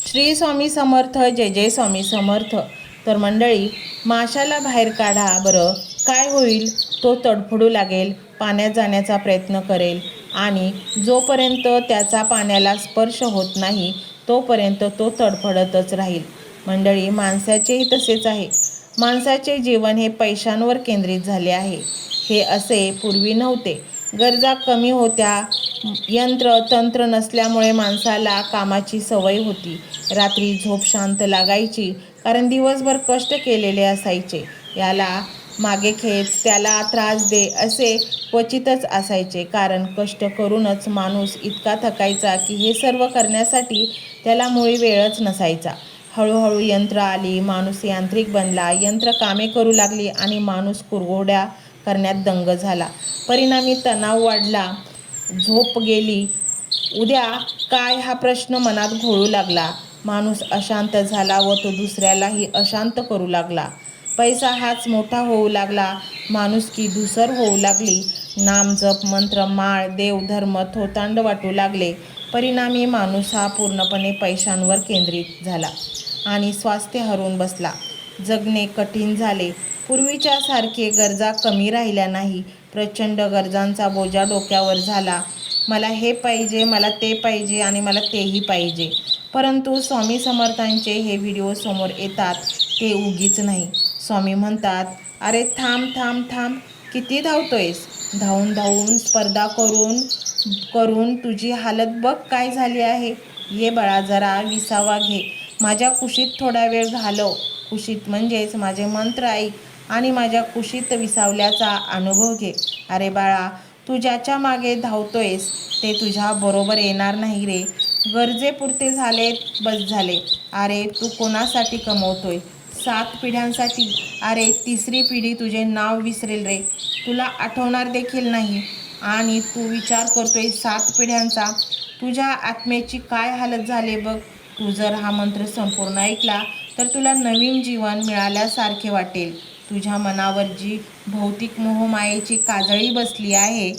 श्री स्वामी समर्थ. जय जय स्वामी समर्थ. तर मंडळी, माशाला बाहेर काढा बरं, काय होईल? तो तडफडू लागेल, पाण्यात जाण्याचा प्रयत्न करेल आणि जोपर्यंत त्याचा पाण्याला स्पर्श होत नाही तोपर्यंत तो तडफडतच राहील. मंडळी, माणसाचेही तसेच आहे. माणसाचे जीवन हे पैशांवर केंद्रित झाले आहे. हे असे पूर्वी नव्हते. गरजा कमी होत्या, यंत्र तंत्र नसल्यामुळे माणसाला कामाची सवय होती. रात्री झोप शांत लागायची, कारण दिवसभर कष्ट केलेले असायचे. याला मागे खेच, त्याला त्रास दे असे क्वचितच असायचे, कारण कष्ट करूनच माणूस इतका थकायचा की हे सर्व करण्यासाठी त्याला मुळी वेळच नसायचा. हळूहळू यंत्र आली, माणूस यांत्रिक बनला, यंत्र कामे करू लागली आणि माणूस कुरघोड्या करण्यात दंग झाला. परिणामी तणाव वाढला, झोप गेली, उद्या काय हा प्रश्न मनात घोळू लागला. माणूस अशांत झाला व तो दुसऱ्यालाही अशांत करू लागला. पैसा हाच मोठा होऊ लागला, माणुसकी धूसर होऊ लागली. नाम जप मंत्र माळ देवधर्म थोतांड वाटू लागले. परिणामी माणूस हा पूर्णपणे पैशांवर केंद्रित झाला आणि स्वास्थ्य हरवून बसला. जगणे कठीण झाले. पूर्वीच्या सारखे गरजा कमी राहिल्या नाही. प्रचंड गरजांचा बोजा डोक्यावर झाला. मला हे पाहिजे, मला ते पाहिजे आणि मला तेही पाहिजे. परंतु स्वामी समर्थांचे हे व्हिडिओ समोर येतात ते उगीच नाही. स्वामी म्हणतात, अरे थांब थांब थांब, किती धावतोयस? धावून धावून स्पर्धा करून करून तुझी हालत बघ काय झाली आहे. ये बाळा, जरा विसावा घे, माझ्या कुशीत थोडा वेळ घालव. कुशीत म्हणजेच माझे मंत्र ऐक आणि माझ्या कुशीत विसावल्याचा अनुभव घे. अरे बाळा, तू ज्याच्या मागे धावतोयस ते तुझ्या बरोबर येणार नाही रे. गरजेपुरते झाले बस झाले. अरे तू कोणासाठी कमवतोय? 7 पिढ्यांसाठी. अरे 3री पिढी तुझे नाव विसरेल रे, तुला आठवणार देखील नाही. आणि तू विचार करतोय 7 पिढ्यांचा. तुझ्या आत्म्याची काय हालत झाली बघ. तू जर हा मंत्र संपूर्ण ऐकला तर तुला नवीन जीवन मिळाल्यासारखे वाटेल. तुझ्या मनावर जी भौतिक मोहमायेची काजळी बसली आहे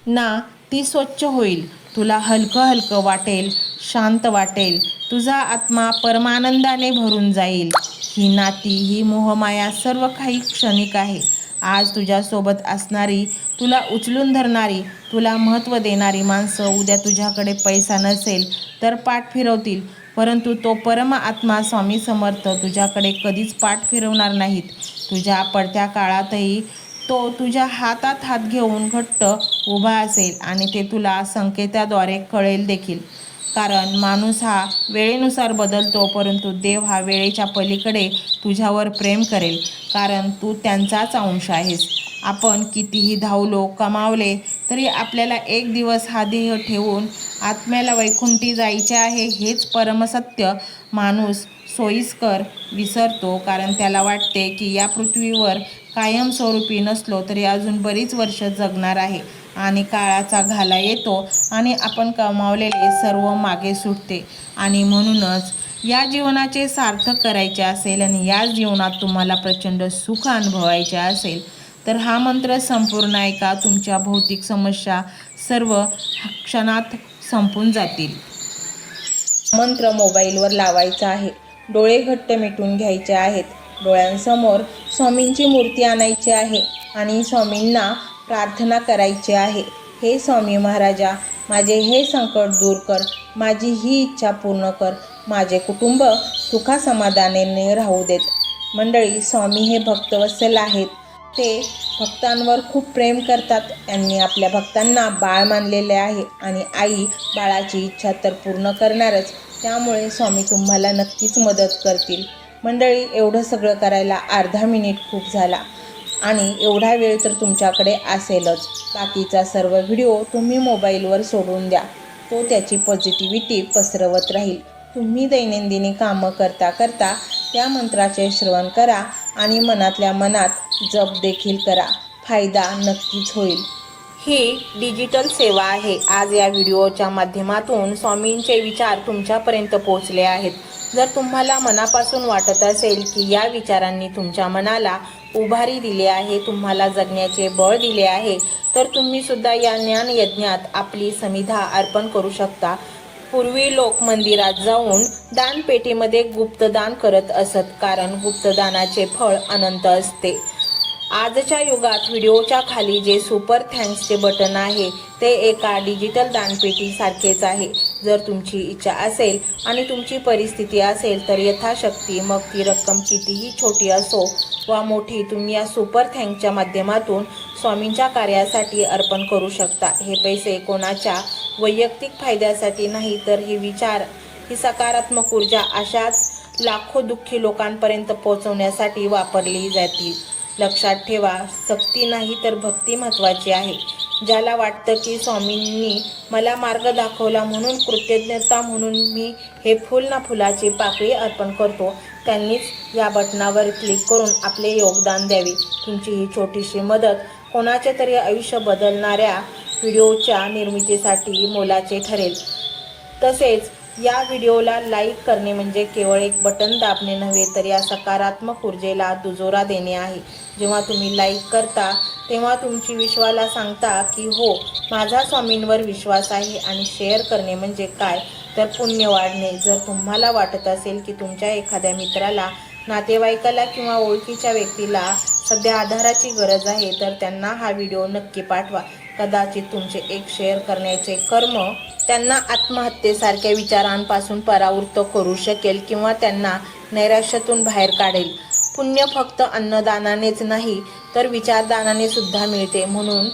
ना, ती स्वच्छ होईल. तुला हलकं हलकं वाटेल, शांत वाटेल. तुझा आत्मा परमानंदाने भरून जाईल. ही नाती, ही मोहमाया सर्व काही क्षणिक आहे. आज तुझ्यासोबत असणारी, तुला उचलून धरणारी, तुला महत्त्व देणारी माणसं उद्या तुझ्याकडे पैसा नसेल तर पाठ फिरवतील. परंतु तो परम आत्मा स्वामी समर्थ तुझ्याकडे कधीच पाठ फिरवणार नाहीत. तुझ्या पडत्या काळातही तो तुझ्या हातात हात घेऊन घट्ट उभा असेल आणि ते तुला संकेताद्वारे कळेल देखील. कारण माणूस हा वेळेनुसार बदलतो, परंतु देव हा वेळेच्या पलीकडे तुझ्यावर प्रेम करेल, कारण तू त्यांचाच अंश आहेस. आपण कितीही धावलो, कमावले तरी आपल्याला एक दिवस हा देह ठेवून आत्म्याला वैकुंठी जायचे आहे. हेच परमसत्य माणूस सोयीस्कर विसरतो, कारण त्याला वाटते की या पृथ्वीवर कायमस्वरूपी नसलो तरी अजून बरीच वर्ष जगणार आहे. आणि काळाचा घाला येतो आणि आपण कमावलेले सर्व मागे सुटते. आणि म्हणूनच या जीवनाचे सार्थक करायचे असेल आणि या जीवनात तुम्हाला प्रचंड सुख अनुभवायचे असेल तर हा मंत्र संपूर्ण ऐका. तुमच्या भौतिक समस्या सर्व क्षणात संपून जातील. मंत्र मोबाईलवर लावायचा आहे. डोळे घट्ट मिटून घ्यायचे आहेत. डोळ्यांसमोर स्वामींची मूर्ती आणायची आहे आणि स्वामींना प्रार्थना करायची आहे. हे स्वामी महाराजा, माझे हे संकट दूर कर, माझी ही इच्छा पूर्ण कर, माझे कुटुंब सुखासमाधानाने राहू देत. मंडळी, स्वामी हे भक्तवत्सल आहेत. ते भक्तांवर खूप प्रेम करतात. त्यांनी आपल्या भक्तांना बाळ मानलेले आहे आणि आई बाळाची इच्छा तर पूर्ण करणारच. त्यामुळे स्वामी तुम्हाला नक्कीच मदत करतील. मंडळी, एवढं सगळं करायला अर्धा मिनिट खूप झाला आणि एवढा वेळ तर तुमच्याकडे असेलच. बाकीचा सर्व व्हिडिओ तुम्ही मोबाईलवर सोडून द्या. तो त्याची पॉझिटिव्हिटी पसरवत राहील. तुम्ही दैनंदिनी कामं करता करता त्या मंत्राचे श्रवण करा आणि मनातल्या मनात जप देखील करा. फायदा नक्कीच होईल. ही डिजिटल सेवा आहे. आज या व्हिडिओच्या माध्यमातून स्वामींचे विचार तुमच्यापर्यंत पोहोचले आहेत. जर तुम्हाला मनापासून वाटत असेल की या विचारांनी तुमच्या मनाला उभारी दिली आहे, तुम्हाला जगण्याचे बळ दिले आहे, तर तुम्ही सुद्धा या ज्ञान यज्ञात आपली समिधा अर्पण करू शकता. पूर्वी लोक मंदिरात जाऊन दानपेटीमध्ये गुप्तदान करत असत, कारण गुप्तदानाचे फळ अनंत असते. आजच्या युगात व्हिडिओच्या खाली जे सुपर थँक्सचे बटन आहे ते एका डिजिटल दानपेटी सारखेच आहे. जर तुमची इच्छा असेल आणि तुमची परिस्थिती असेल तर यथाशक्ती, मग ती रक्कम कितीही छोटी असो वा मोठी, तुम्ही या सुपर थँक्सच्या माध्यमातून स्वामींच्या कार्यासाठी अर्पण करू शकता. हे पैसे कोणाच्या वैयक्तिक फायद्यासाठी नाही, तर हे विचार, ही सकारात्मक ऊर्जा अशाच लाखो दुःखी लोकांपर्यंत पोहोचवण्यासाठी वापरली जातील. लक्षात ठेवा, सक्ती नाही तर भक्ती महत्त्वाची आहे. ज्याला वाटतं की स्वामींनी मला मार्ग दाखवला म्हणून कृतज्ञता म्हणून मी हे फुल ना फुलाची पाकळी अर्पण करतो, त्यांनीच या बटनावर क्लिक करून आपले योगदान द्यावे. तुमची ही छोटीशी मदत कोणाचे तरी आयुष्य बदलणाऱ्या व्हिडिओच्या निर्मितीसाठी मोलाचे ठरेल. तसेच या व्हिडिओला लाईक करणे म्हणजे केवळ एक बटन दाबणे नव्हे, तर या सकारात्मक ऊर्जेला दुजोरा देणे आहे. जेव्हा तुम्ही लाईक करता तेव्हा तुमची विश्वाला सांगता की हो, माझा स्वामींवर विश्वास आहे. आणि शेअर करणे म्हणजे काय, तर पुण्य वाढणे. जर तुम्हाला वाटत असेल की तुमच्या एखाद्या मित्राला, नातेवाईकाला किंवा ओळखीच्या व्यक्तीला सध्या आधाराची गरज आहे, तर त्यांना हा व्हिडिओ नक्की पाठवा. कदाचित तुमचे एक शेअर करण्याचे कर्म त्यांना आत्महत्येसारख्या विचारांपासून परावृत्त करू शकेल किंवा त्यांना नैराश्यातून बाहेर काढेल. पुण्य फक्त अन्नदानानेच नाही तर विचारदानाने सुद्धा मिळते. म्हणून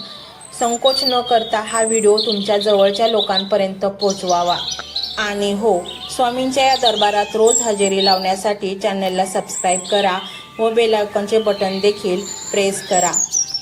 संकोच न करता हा व्हिडिओ तुमच्या जवळच्या लोकांपर्यंत पोहोचवावा. आणि हो, स्वामींच्या या दरबारात रोज हजेरी लावण्यासाठी चॅनलला सबस्क्राईब करा व बेल आयकॉनचे बटन देखील प्रेस करा.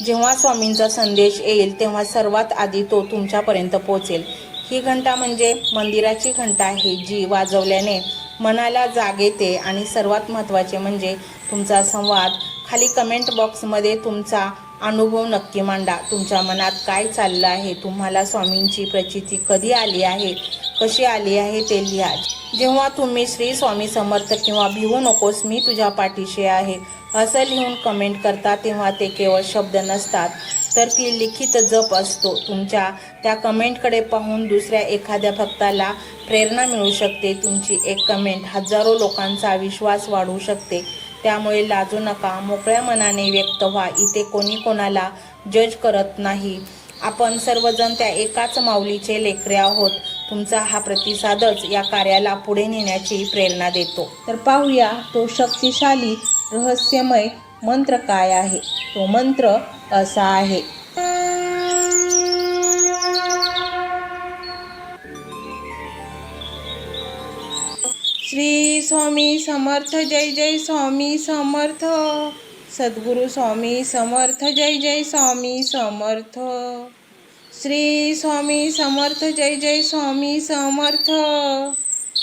जेव्हा स्वामींचा संदेश येईल तेव्हा सर्वात आधी तो तुमच्यापर्यंत पोहोचेल. ही घंटा म्हणजे मंदिराची घंटा आहे, जी वाजवल्याने मनाला जाग येते. आणि सर्वात महत्त्वाचे म्हणजे तुमचा संवाद. खाली कमेंट बॉक्समध्ये तुमचा अनुभव नक्की मांडा. तुमच्या मनात काय चाललं आहे, तुम्हाला स्वामींची प्रचिती कधी आली आहे, कशी आली आहे ते लिहा. जेव्हा तुम्ही श्री स्वामी समर्थ किंवा भिवू नकोस मी तुझ्या पाठीशी आहे असं लिहून कमेंट करता, तेव्हा ते केवळ शब्द नसतात, तर ती लिखित जप असतो. तुमच्या त्या कमेंटकडे पाहून दुसऱ्या एखाद्या भक्ताला प्रेरणा मिळू शकते. तुमची एक कमेंट हजारो लोकांचा विश्वास वाढवू शकते. त्यामुळे लाजू नका, मोकळ्या मनाने व्यक्त व्हा. इथे कोणी कोणाला जज करत नाही. आपण सर्वजण त्या एकाच माऊलीचे लेकरे आहोत. तुमचा हा प्रतिसादच या कार्याला पुढे नेण्याची प्रेरणा देतो. तर पाहूया तो शक्तिशाली रहस्यमय मंत्र काय आहे. तो मंत्र असा आहे. श्री स्वामी समर्थ, जय जय स्वामी समर्थ. सद्गुरु स्वामी समर्थ, जय जय स्वामी समर्थ. श्री स्वामी समर्थ, जय जय स्वामी समर्थ.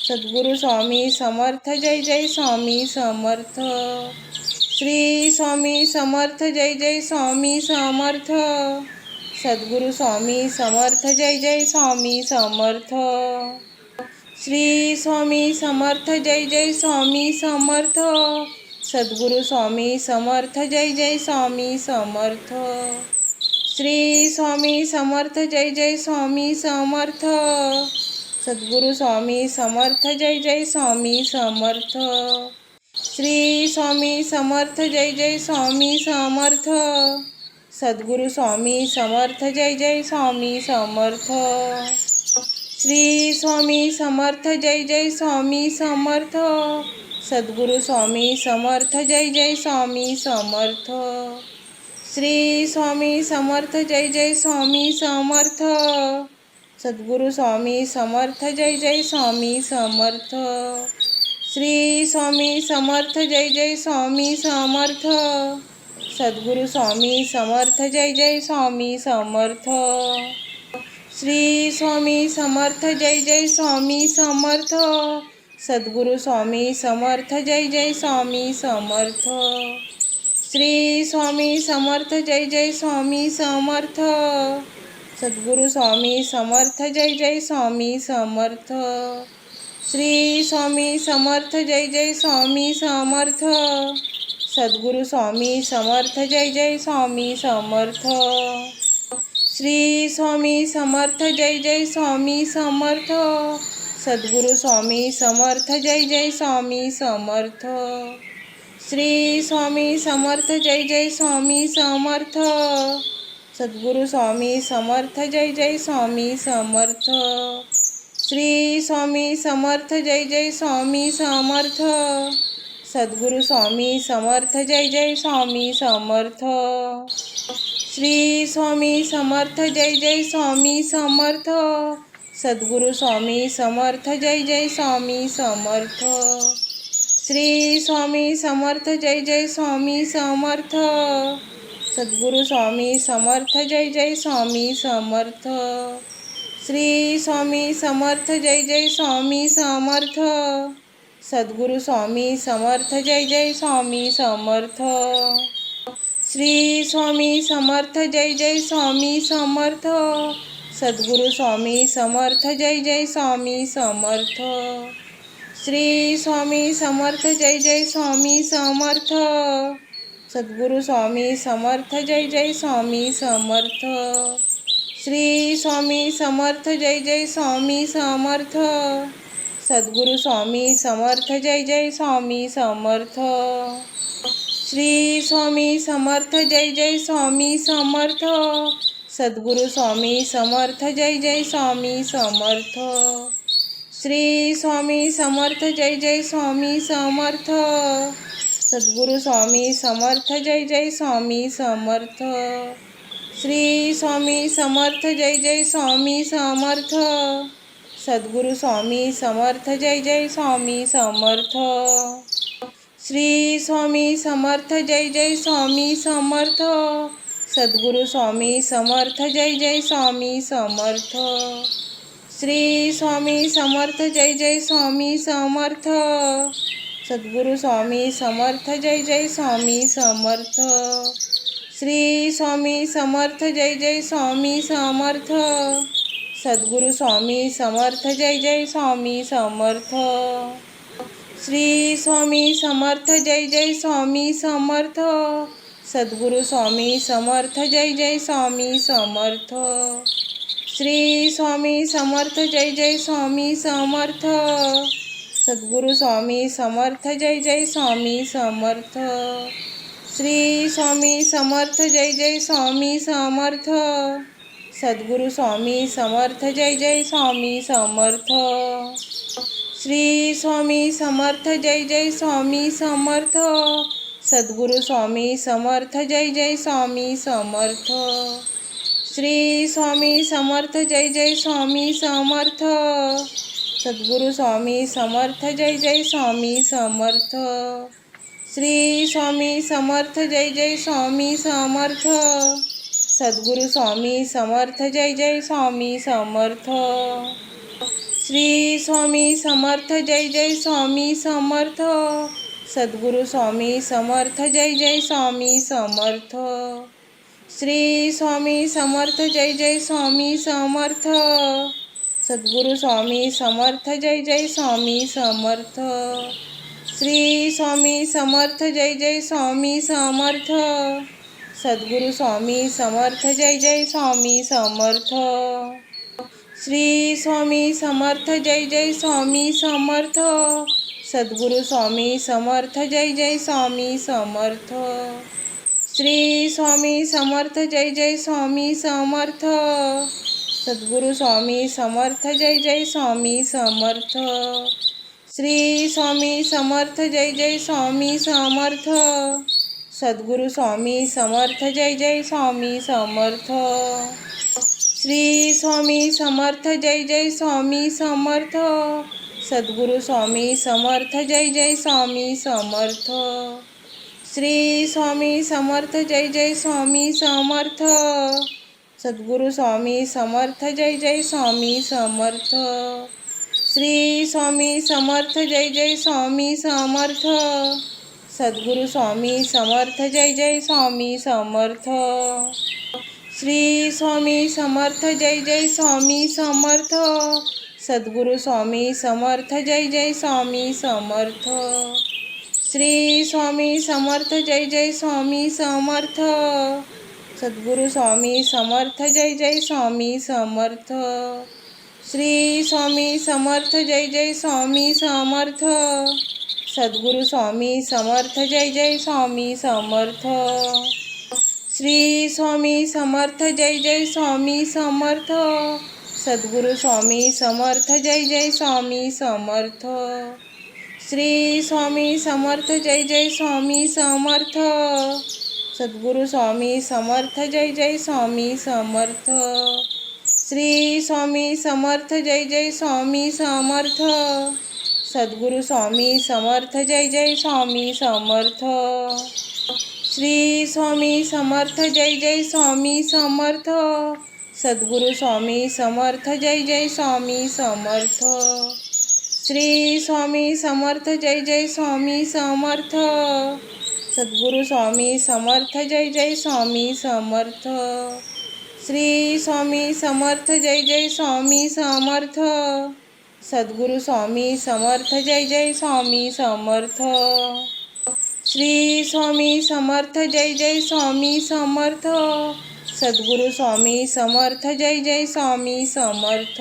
सद्गुरु स्वामी समर्थ, जय जय स्वामी समर्थ. श्री स्वामी समर्थ, जय जय स्वामी समर्थ. सद्गुरु स्वामी समर्थ, जय जय स्वामी समर्थ. श्री स्वामी समर्थ, जय जय स्वामी समर्थ. सद्गुरु स्वामी समर्थ, जय जय स्वामी समर्थ. श्री स्वामी समर्थ, जय जय स्वामी समर्थ. सद्गुरु स्वामी समर्थ, जय जय स्वामी समर्थ. श्री स्वामी समर्थ, जय जय स्वामी समर्थ. सद्गुरु स्वामी समर्थ, जय जय स्वामी समर्थ. श्री स्वामी समर्थ, जय जय स्वामी समर्थ. सद्गुरु स्वामी समर्थ, जय जय स्वामी समर्थ. श्री स्वामी समर्थ, जय जय स्वामी समर्थ. सद्गुरु स्वामी समर्थ, जय जय स्वामी समर्थ. श्री स्वामी समर्थ, जय जय स्वामी समर्थ. सद्गुरु स्वामी समर्थ, जय जय स्वामी समर्थ. श्री स्वामी समर्थ, जय जय स्वामी समर्थ. सद्गुरु स्वामी समर्थ, जय जय स्वामी समर्थ. श्री स्वामी समर्थ, जय जय स्वामी समर्थ. सद्गुरु स्वामी समर्थ, जय जय स्वामी समर्थ. श्री स्वामी समर्थ, जय जय स्वामी समर्थ. सद्गुरु स्वामी समर्थ, जय जय स्वामी समर्थ. श्री स्वामी समर्थ, जय जय स्वामी समर्थ. सद्गुरू स्वामी समर्थ जय जय स्वामी समर्थ। श्री स्वामी समर्थ जय जय स्वामी समर्थ। सद्गुरू स्वामी समर्थ जय जय स्वामी समर्थ। श्री स्वामी समर्थ जय जय स्वामी समर्थ। सद्गुरू स्वामी समर्थ जय जय स्वामी समर्थ। श्री स्वामी समर्थ जय जय स्वामी समर्थ। सद्गुरू स्वामी समर्थ जय जय स्वामी समर्थ। श्री स्वामी समर्थ जय जय स्वामी समर्थ। सद्गुरू स्वामी समर्थ जय जय स्वामी समर्थ। श्री स्वामी समर्थ जय जय स्वामी समर्थ। सद्गुरू स्वामी समर्थ जय जय स्वामी समर्थ। श्री स्वामी समर्थ जय जय स्वामी समर्थ। सद्गुरू स्वामी समर्थ जय जय स्वामी समर्थ। श्री स्वामी समर्थ जय जय स्वामी समर्थ। सद्गुरू स्वामी समर्थ जय जय स्वामी समर्थ। श्री स्वामी समर्थ जय जय स्वामी समर्थ। सद्गुरू स्वामी समर्थ जय जय स्वामी समर्थ। श्री स्वामी समर्थ जय जय स्वामी समर्थ। सद्गुरू स्वामी समर्थ जय जय स्वामी समर्थ। श्री स्वामी समर्थ जय जय स्वामी समर्थ। सद्गुरू स्वामी समर्थ जय जय स्वामी समर्थ। श्री स्वामी समर्थ जय जय स्वामी समर्थ। सद्गुरू स्वामी समर्थ जय जय स्वामी समर्थ। श्री स्वामी समर्थ जय जय स्वामी समर्थ। सद्गुरू स्वामी समर्थ जय जय स्वामी समर्थ। श्री स्वामी समर्थ जय जय स्वामी समर्थ। सद्गुरू स्वामी समर्थ जय जय स्वामी समर्थ। श्री स्वामी समर्थ जय जय स्वामी समर्थ। सद्गुरू स्वामी समर्थ जय जय स्वामी समर्थ। श्री स्वामी समर्थ जय जय स्वामी समर्थ। सद्गुरू स्वामी समर्थ जय जय स्वामी समर्थ। श्री स्वामी समर्थ जय जय स्वामी समर्थ। सद्गुरू स्वामी समर्थ जय जय स्वामी समर्थ। श्री स्वामी समर्थ जय जय स्वामी समर्थ। सद्गुरू स्वामी समर्थ जय जय स्वामी समर्थ। श्री स्वामी समर्थ जय जय स्वामी समर्थ। सद्गुरू स्वामी समर्थ जय जय स्वामी समर्थ। श्री स्वामी समर्थ जय जय स्वामी समर्थ। सद्गुरू स्वामी समर्थ जय जय स्वामी समर्थ। श्री स्वामी समर्थ जय जय स्वामी समर्थ। सद्गुरू स्वामी समर्थ जय जय स्वामी समर्थ। श्री स्वामी समर्थ जय जय स्वामी समर्थ। सद्गुरू स्वामी समर्थ जय जय स्वामी समर्थ। श्री स्वामी समर्थ जय जय स्वामी समर्थ। सद्गुरू स्वामी समर्थ जय जय स्वामी समर्थ। श्री स्वामी समर्थ जय जय स्वामी समर्थ। सद्गुरू स्वामी समर्थ जय जय स्वामी समर्थ। श्री स्वामी समर्थ जय जय स्वामी समर्थ। सद्गुरू स्वामी समर्थ जय जय स्वामी समर्थ। श्री स्वामी समर्थ जय जय स्वामी समर्थ। सद्गुरू स्वामी समर्थ जय जय स्वामी समर्थ। श्री स्वामी समर्थ जय जय स्वामी समर्थ। सद्गुरू स्वामी समर्थ जय जय स्वामी समर्थ। श्री स्वामी समर्थ जय जय स्वामी समर्थ। सद्गुरू स्वामी समर्थ जय जय स्वामी समर्थ। श्री स्वामी समर्थ जय जय स्वामी समर्थ। सद्गुरू स्वामी समर्थ जय जय स्वामी समर्थ। श्री स्वामी समर्थ जय जय स्वामी समर्थ। सद्गुरू स्वामी समर्थ जय जय स्वामी समर्थ। श्री स्वामी समर्थ जय जय स्वामी समर्थ। सद्गुरू स्वामी समर्थ जय जय स्वामी समर्थ। श्री स्वामी समर्थ जय जय स्वामी समर्थ। सद्गुरू स्वामी समर्थ जय जय स्वामी समर्थ। श्री स्वामी समर्थ जय जय स्वामी समर्थ। सद्गुरु स्वामी समर्थ जय जय स्वामी समर्थ। श्री स्वामी समर्थ जय जय स्वामी समर्थ। सद्गुरु स्वामी समर्थ जय जय स्वामी समर्थ। श्री स्वामी समर्थ जय जय स्वामी समर्थ। सद्गुरु स्वामी समर्थ जय जय स्वामी समर्थ। श्री स्वामी समर्थ जय जय स्वामी समर्थ। सद्गुरु स्वामी समर्थ जय जय स्वामी समर्थ। श्री स्वामी समर्थ जय जय स्वामी समर्थ। सद्गुरु स्वामी समर्थ जय जय स्वामी समर्थ। श्री स्वामी समर्थ जय जय स्वामी समर्थ। सद्गुरु स्वामी समर्थ जय जय स्वामी समर्थ। श्री स्वामी समर्थ जय जय स्वामी समर्थ। सद्गुरु स्वामी समर्थ जय जय स्वामी समर्थ। श्री स्वामी समर्थ जय जय स्वामी समर्थ। सद्गुरु स्वामी समर्थ जय जय स्वामी समर्थ।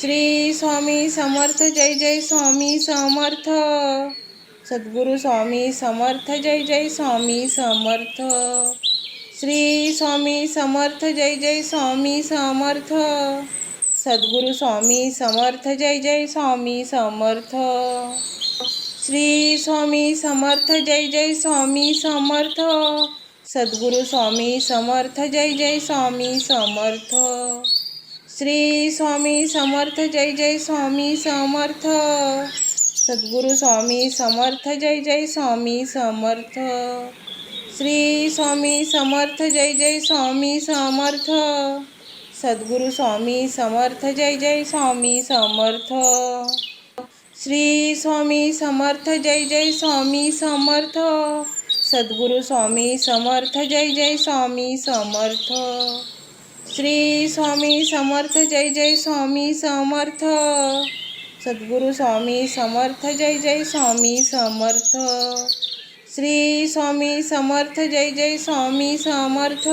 श्री स्वामी समर्थ जय जय स्वामी समर्थ। सद्गुरु स्वामी समर्थ जय जय स्वामी समर्थ। श्री स्वामी समर्थ जय जय स्वामी समर्थ। सद्गुरु स्वामी समर्थ जय जय स्वामी समर्थ। श्री स्वामी समर्थ जय जय स्वामी समर्थ। सद्गुरु स्वामी समर्थ जय जय स्वामी समर्थ। श्री स्वामी समर्थ जय जय स्वामी समर्थ। सद्गुरु स्वामी समर्थ जय जय स्वामी समर्थ। श्री स्वामी समर्थ जय जय स्वामी समर्थ। सद्गुरु स्वामी समर्थ जय जय स्वामी समर्थ। श्री स्वामी समर्थ जय जय स्वामी समर्थ। सद्गुरु स्वामी समर्थ जय जय स्वामी समर्थ। श्री स्वामी समर्थ जय जय स्वामी समर्थ। सद्गुरु स्वामी समर्थ जय जय स्वामी समर्थ। श्री स्वामी समर्थ जय जय स्वामी समर्थ।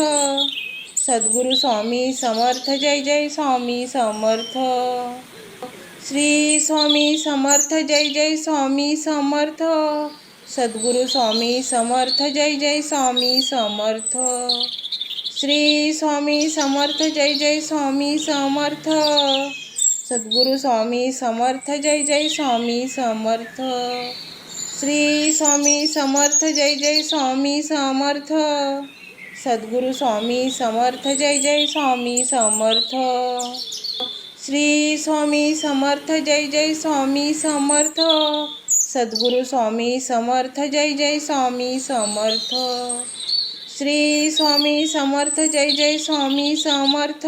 सद्गुरु स्वामी समर्थ जय जय स्वामी समर्थ। श्री स्वामी समर्थ जय जय स्वामी समर्थ। सद्गुरु स्वामी समर्थ जय जय स्वामी समर्थ। श्री स्वामी समर्थ जय जय स्वामी समर्थ। सद्गुरु स्वामी समर्थ जय जय स्वामी समर्थ। श्री स्वामी समर्थ जय जय स्वामी समर्थ। सद्गुरु स्वामी समर्थ जय जय स्वामी समर्थ। श्री स्वामी समर्थ जय जय स्वामी समर्थ। सद्गुरु स्वामी समर्थ जय जय स्वामी समर्थ। श्री स्वामी समर्थ जय जय स्वामी समर्थ।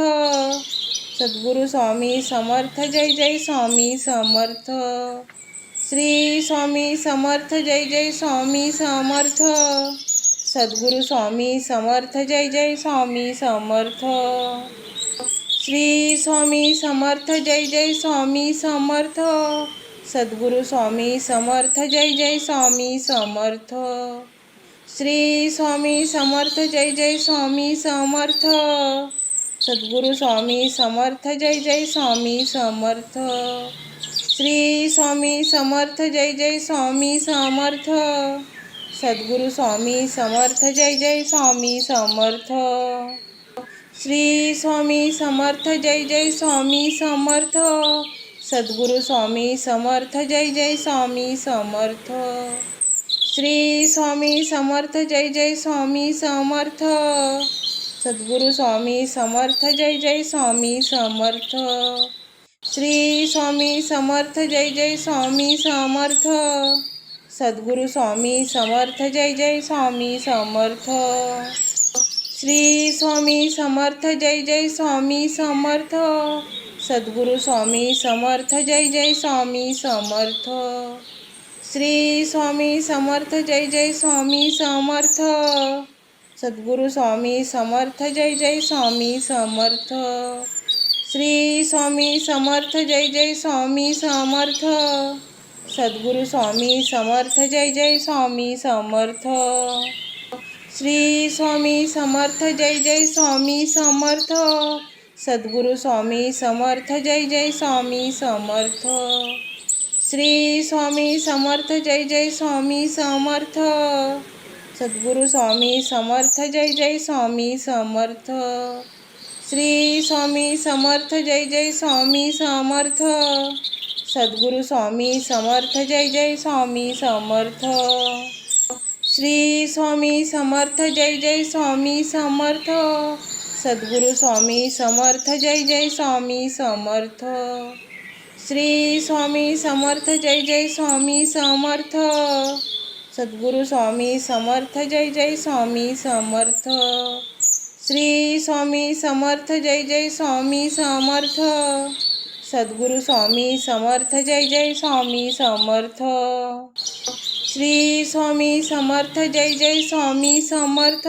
सद्गुरु स्वामी समर्थ जय जय स्वामी समर्थ। श्री स्वामी समर्थ जय जय स्वामी समर्थ। सद्गुरु स्वामी समर्थ जय जय स्वामी समर्थ। श्री स्वामी समर्थ जय जय स्वामी समर्थ। सद्गुरु स्वामी समर्थ जय जय स्वामी समर्थ। श्री स्वामी समर्थ जय जय स्वामी समर्थ। सद्गुरु स्वामी समर्थ जय जय स्वामी समर्थ। श्री स्वामी समर्थ जय जय स्वामी समर्थ। सद्गुरु स्वामी समर्थ जय जय स्वामी समर्थ। श्री स्वामी समर्थ जय जय स्वामी समर्थ। सद्गुरु स्वामी समर्थ जय जय स्वामी समर्थ। श्री स्वामी समर्थ जय जय स्वामी समर्थ। सद्गुरु स्वामी समर्थ जय जय स्वामी समर्थ। श्री स्वामी समर्थ जय जय स्वामी समर्थ। सद्गुरु स्वामी समर्थ जय जय स्वामी समर्थ। श्री स्वामी समर्थ जय जय स्वामी समर्थ। सद्गुरु स्वामी समर्थ जय जय स्वामी समर्थ। श्री स्वामी समर्थ जय जय स्वामी समर्थ। सद्गुरु स्वामी समर्थ जय जय स्वामी समर्थ। श्री स्वामी समर्थ जय जय स्वामी समर्थ। सद्गुरु स्वामी समर्थ जय जय स्वामी समर्थ। श्री स्वामी समर्थ जय जय स्वामी समर्थ। सद्गुरू स्वामी समर्थ जय जय स्वामी समर्थ। श्री स्वामी समर्थ जय जय स्वामी समर्थ। सद्गुरू स्वामी समर्थ जय जय स्वामी समर्थ। श्री स्वामी समर्थ जय जय स्वामी समर्थ। सद्गुरू स्वामी समर्थ जय जय स्वामी समर्थ। श्री स्वामी समर्थ जय जय स्वामी समर्थ। सद्गुरू स्वामी समर्थ जय जय स्वामी समर्थ। श्री स्वामी समर्थ जय जय स्वामी समर्थ। सद्गुरू स्वामी समर्थ जय जय स्वामी समर्थ। श्री स्वामी समर्थ जय जय स्वामी समर्थ। सद्गुरू स्वामी समर्थ जय जय स्वामी समर्थ। श्री स्वामी समर्थ जय जय स्वामी समर्थ।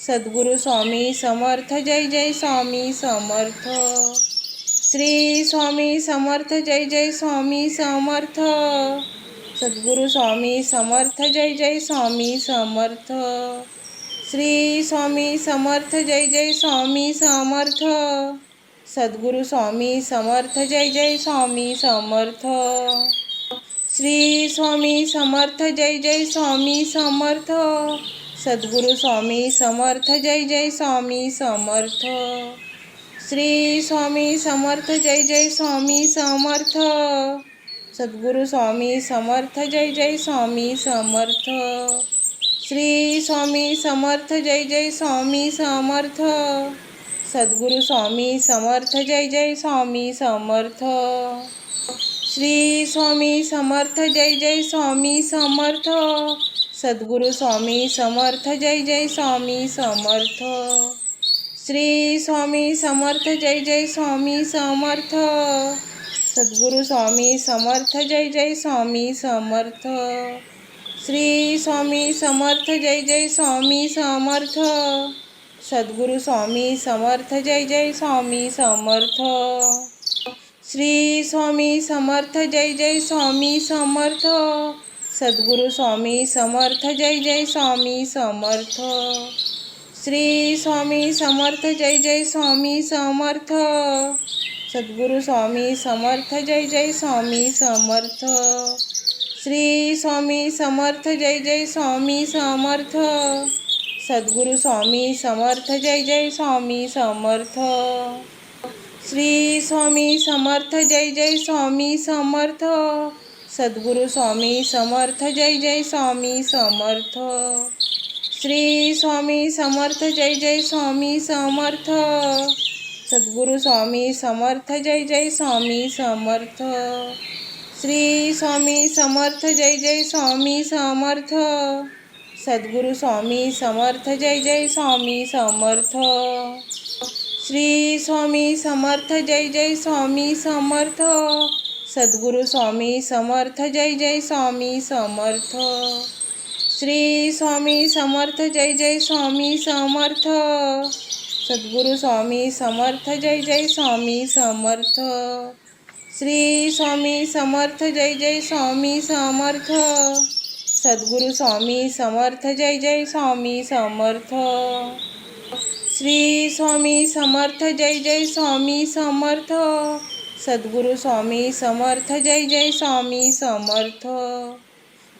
सद्गुरू स्वामी समर्थ जय जय स्वामी समर्थ। श्री स्वामी समर्थ जय जय स्वामी समर्थ। सद्गुरू स्वामी समर्थ जय जय स्वामी समर्थ। श्री स्वामी समर्थ जय जय स्वामी समर्थ। सद्गुरू स्वामी समर्थ जय जय स्वामी समर्थ। श्री स्वामी समर्थ जय जय स्वामी समर्थ। सद्गुरू स्वामी समर्थ जय जय स्वामी समर्थ। श्री स्वामी समर्थ जय जय स्वामी समर्थ। सद्गुरू स्वामी समर्थ जय जय स्वामी समर्थ। श्री स्वामी समर्थ जय जय स्वामी समर्थ। सद्गुरू स्वामी समर्थ जय जय स्वामी समर्थ। श्री स्वामी समर्थ जय जय स्वामी समर्थ। सद्गुरू स्वामी समर्थ जय जय स्वामी समर्थ। श्री स्वामी समर्थ जय जय स्वामी समर्थ। सद्गुरू स्वामी समर्थ जय जय स्वामी समर्थ। श्री स्वामी समर्थ जय जय स्वामी समर्थ। सद्गुरू स्वामी समर्थ जय जय स्वामी समर्थ। श्री स्वामी समर्थ जय जय स्वामी समर्थ। सद्गुरू स्वामी समर्थ जय जय स्वामी समर्थ। श्री स्वामी समर्थ जय जय स्वामी समर्थ। सद्गुरू स्वामी समर्थ जय जय स्वामी समर्थ। श्री स्वामी समर्थ जय जय स्वामी समर्थ। सद्गुरू स्वामी समर्थ जय जय स्वामी समर्थ। श्री स्वामी समर्थ जय जय स्वामी समर्थ। सद्गुरू स्वामी समर्थ जय जय स्वामी समर्थ। श्री स्वामी समर्थ जय जय स्वामी समर्थ। सद्गुरू स्वामी समर्थ जय जय स्वामी समर्थ। श्री स्वामी समर्थ जय जय स्वामी समर्थ। सद्गुरू स्वामी समर्थ जय जय स्वामी समर्थ। श्री स्वामी समर्थ जय जय स्वामी समर्थ। सद्गुरू स्वामी समर्थ जय जय स्वामी समर्थ। श्री स्वामी समर्थ जय जय स्वामी समर्थ। सद्गुरू स्वामी समर्थ जय जय स्वामी समर्थ। श्री स्वामी समर्थ जय जय स्वामी समर्थ। सद्गुरू स्वामी समर्थ जय जय स्वामी समर्थ। श्री स्वामी समर्थ जय जय स्वामी समर्थ। सद्गुरू स्वामी समर्थ जय जय स्वामी समर्थ।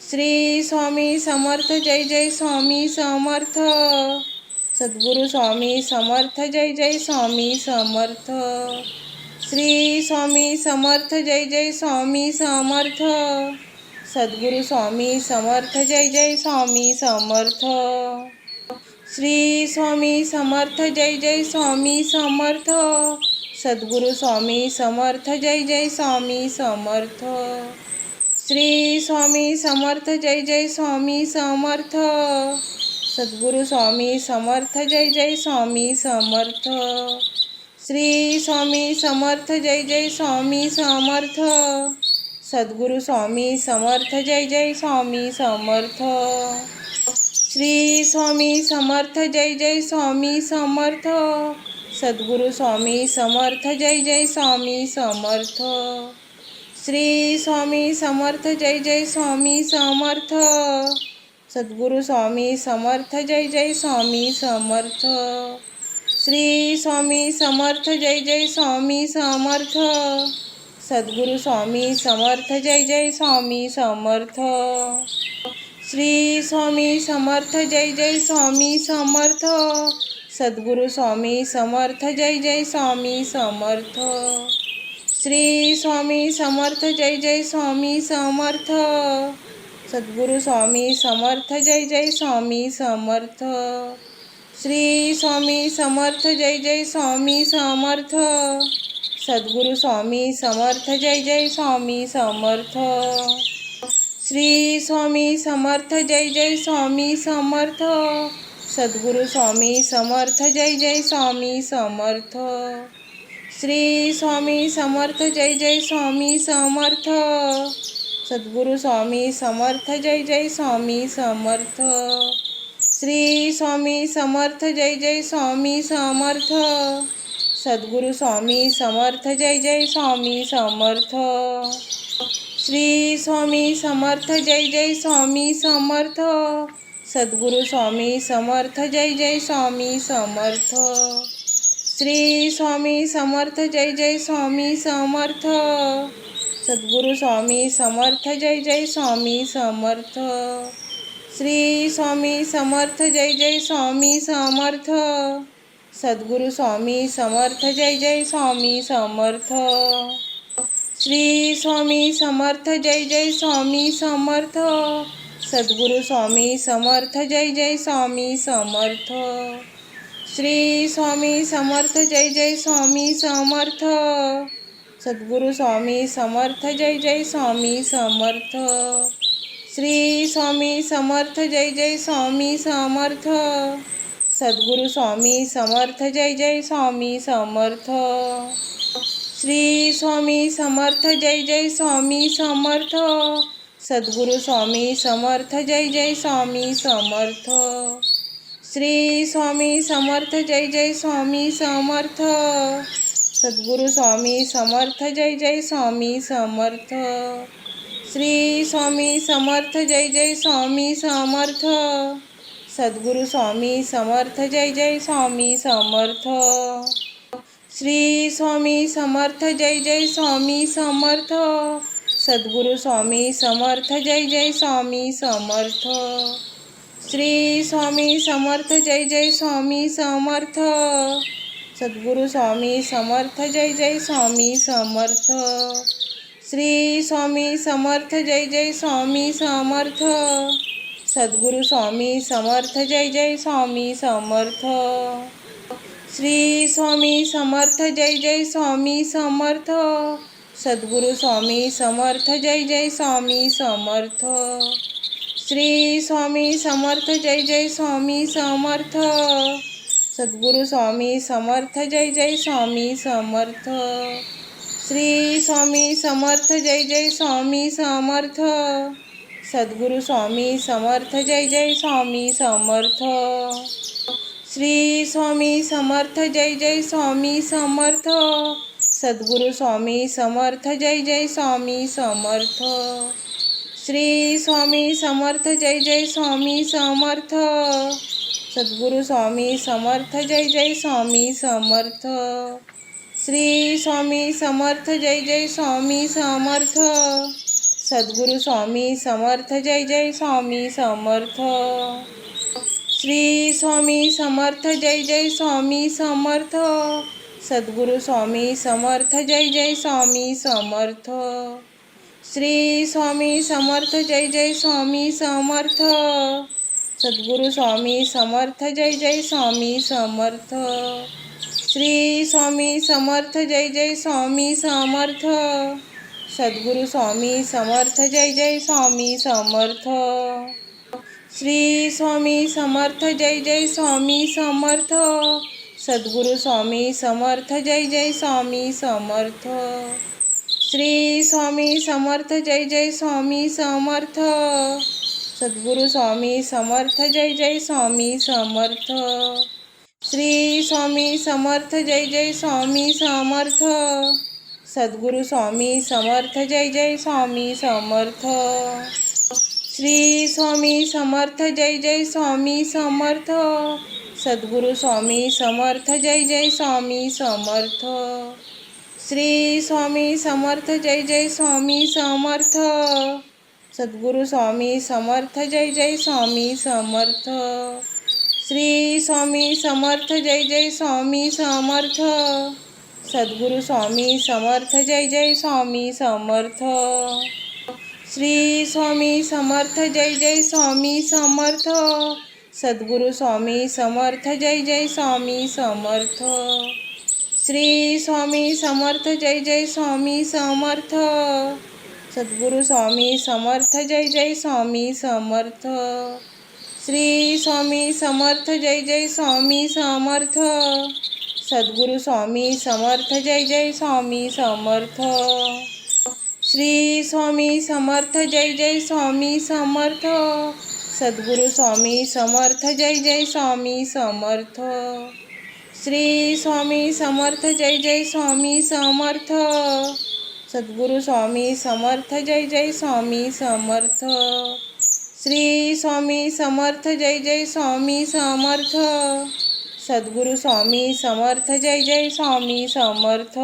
श्री स्वामी समर्थ जय जय स्वामी समर्थ। सद्गुरू स्वामी समर्थ जय जय स्वामी समर्थ। श्री स्वामी समर्थ जय जय स्वामी समर्थ। सद्गुरू स्वामी समर्थ जय जय स्वामी समर्थ। श्री स्वामी समर्थ जय जय स्वामी समर्थ। सद्गुरू स्वामी समर्थ जय जय स्वामी समर्थ। श्री स्वामी समर्थ जय जय स्वामी समर्थ। सद्गुरू स्वामी समर्थ जय जय स्वामी समर्थ। श्री स्वामी समर्थ जय जय स्वामी समर्थ। सद्गुरू स्वामी समर्थ जय जय स्वामी समर्थ। श्री स्वामी समर्थ जय जय स्वामी समर्थ। सद्गुरू स्वामी समर्थ जय जय स्वामी समर्थ। श्री स्वामी समर्थ जय जय स्वामी समर्थ। सद्गुरू स्वामी समर्थ जय जय स्वामी समर्थ। श्री स्वामी समर्थ जय जय स्वामी समर्थ. सद्गुरु स्वामी समर्थ जय जय स्वामी समर्थ. श्री स्वामी समर्थ जय जय स्वामी समर्थ. सद्गुरु स्वामी समर्थ जय जय स्वामी समर्थ. श्री स्वामी समर्थ जय जय स्वामी समर्थ. सद्गुरु स्वामी समर्थ जय जय स्वामी समर्थ. श्री स्वामी समर्थ जय जय स्वामी समर्थ. सद्गुरु स्वामी समर्थ जय जय स्वामी समर्थ. श्री स्वामी समर्थ जय जय स्वामी समर्थ. सद्गुरु स्वामी समर्थ जय जय स्वामी समर्थ. श्री स्वामी समर्थ जय जय स्वामी समर्थ. सद्गुरु स्वामी समर्थ जय जय स्वामी समर्थ. श्री स्वामी समर्थ जय जय स्वामी समर्थ. सद्गुरु स्वामी समर्थ जय जय स्वामी समर्थ. श्री स्वामी समर्थ जय जय स्वामी समर्थ. सद्गुरु स्वामी समर्थ जय जय स्वामी समर्थ. श्री स्वामी समर्थ जय जय स्वामी समर्थ. सद्गुरु स्वामी समर्थ जय जय स्वामी समर्थ. श्री स्वामी समर्थ जय जय स्वामी समर्थ. सद्गुरु स्वामी समर्थ जय जय स्वामी समर्थ. श्री स्वामी समर्थ जय जय स्वामी समर्थ. सद्गुरु स्वामी समर्थ जय जय स्वामी समर्थ. श्री स्वामी समर्थ जय जय स्वामी समर्थ. सद्गुरु स्वामी समर्थ जय जय स्वामी समर्थ. श्री स्वामी समर्थ जय जय स्वामी समर्थ. सद्गुरु स्वामी समर्थ जय जय स्वामी समर्थ. श्री स्वामी समर्थ जय जय स्वामी समर्थ. सद्गुरु स्वामी समर्थ जय जय स्वामी समर्थ. श्री स्वामी समर्थ जय जय स्वामी समर्थ. सद्गुरु स्वामी समर्थ जय जय स्वामी समर्थ. श्री स्वामी समर्थ जय जय स्वामी समर्थ. सद्गुरु स्वामी समर्थ जय जय स्वामी समर्थ. श्री स्वामी समर्थ जय जय स्वामी समर्थ. सद्गुरु स्वामी समर्थ जय जय स्वामी समर्थ. श्री स्वामी समर्थ जय जय स्वामी समर्थ. सद्गुरु स्वामी समर्थ जय जय स्वामी समर्थ. श्री स्वामी समर्थ जय जय स्वामी समर्थ. सद्गुरु स्वामी समर्थ जय जय स्वामी समर्थ. श्री स्वामी समर्थ जय जय स्वामी समर्थ. सद्गुरु स्वामी समर्थ जय जय स्वामी समर्थ. श्री स्वामी समर्थ जय जय स्वामी समर्थ. सद्गुरु स्वामी समर्थ जय जय स्वामी समर्थ. श्री स्वामी समर्थ जय जय स्वामी समर्थ. सद्गुरु स्वामी समर्थ जय जय स्वामी समर्थ. श्री स्वामी समर्थ जय जय स्वामी समर्थ. सद्गुरु स्वामी समर्थ जय जय स्वामी समर्थ. श्री स्वामी समर्थ जय जय स्वामी समर्थ. सद्गुरु स्वामी समर्थ जय जय स्वामी समर्थ. श्री स्वामी समर्थ जय जय स्वामी समर्थ. सद्गुरु स्वामी समर्थ जय जय स्वामी समर्थ. श्री स्वामी समर्थ जय जय स्वामी समर्थ. सद्गुरु स्वामी समर्थ जय जय स्वामी समर्थ. श्री स्वामी समर्थ जय जय स्वामी समर्थ. सद्गुरु स्वामी समर्थ जय जय स्वामी समर्थ. श्री स्वामी समर्थ जय जय स्वामी समर्थ. सद्गुरु स्वामी समर्थ जय जय स्वामी समर्थ. श्री स्वामी समर्थ जय जय स्वामी समर्थ. सद्गुरु स्वामी समर्थ जय जय स्वामी समर्थ. श्री स्वामी समर्थ जय जय स्वामी समर्थ. सद्गुरु स्वामी समर्थ जय जय स्वामी समर्थ. श्री स्वामी समर्थ जय जय स्वामी समर्थ. सद्गुरु स्वामी समर्थ जय जय स्वामी समर्थ. श्री स्वामी समर्थ जय जय स्वामी समर्थ। सद्गुरु स्वामी समर्थ जय जय स्वामी समर्थ। श्री स्वामी समर्थ जय जय स्वामी समर्थ। सद्गुरु स्वामी समर्थ जय जय स्वामी समर्थ। श्री स्वामी समर्थ जय जय स्वामी समर्थ। सद्गुरु स्वामी समर्थ जय जय स्वामी समर्थ। श्री स्वामी समर्थ जय जय स्वामी समर्थ। सद्गुरु स्वामी समर्थ जय जय स्वामी समर्थ। श्री स्वामी समर्थ जय जय स्वामी समर्थ। सद्गुरु स्वामी समर्थ जय जय स्वामी समर्थ। श्री स्वामी समर्थ जय जय स्वामी समर्थ। सद्गुरु स्वामी समर्थ जय जय स्वामी समर्थ। श्री स्वामी समर्थ जय जय स्वामी समर्थ। सद्गुरु स्वामी समर्थ जय जय स्वामी समर्थ। श्री स्वामी समर्थ जय जय स्वामी समर्थ। सद्गुरु स्वामी समर्थ जय जय स्वामी समर्थ। श्री स्वामी समर्थ जय जय स्वामी समर्थ। सद्गुरु स्वामी समर्थ जय जय स्वामी समर्थ।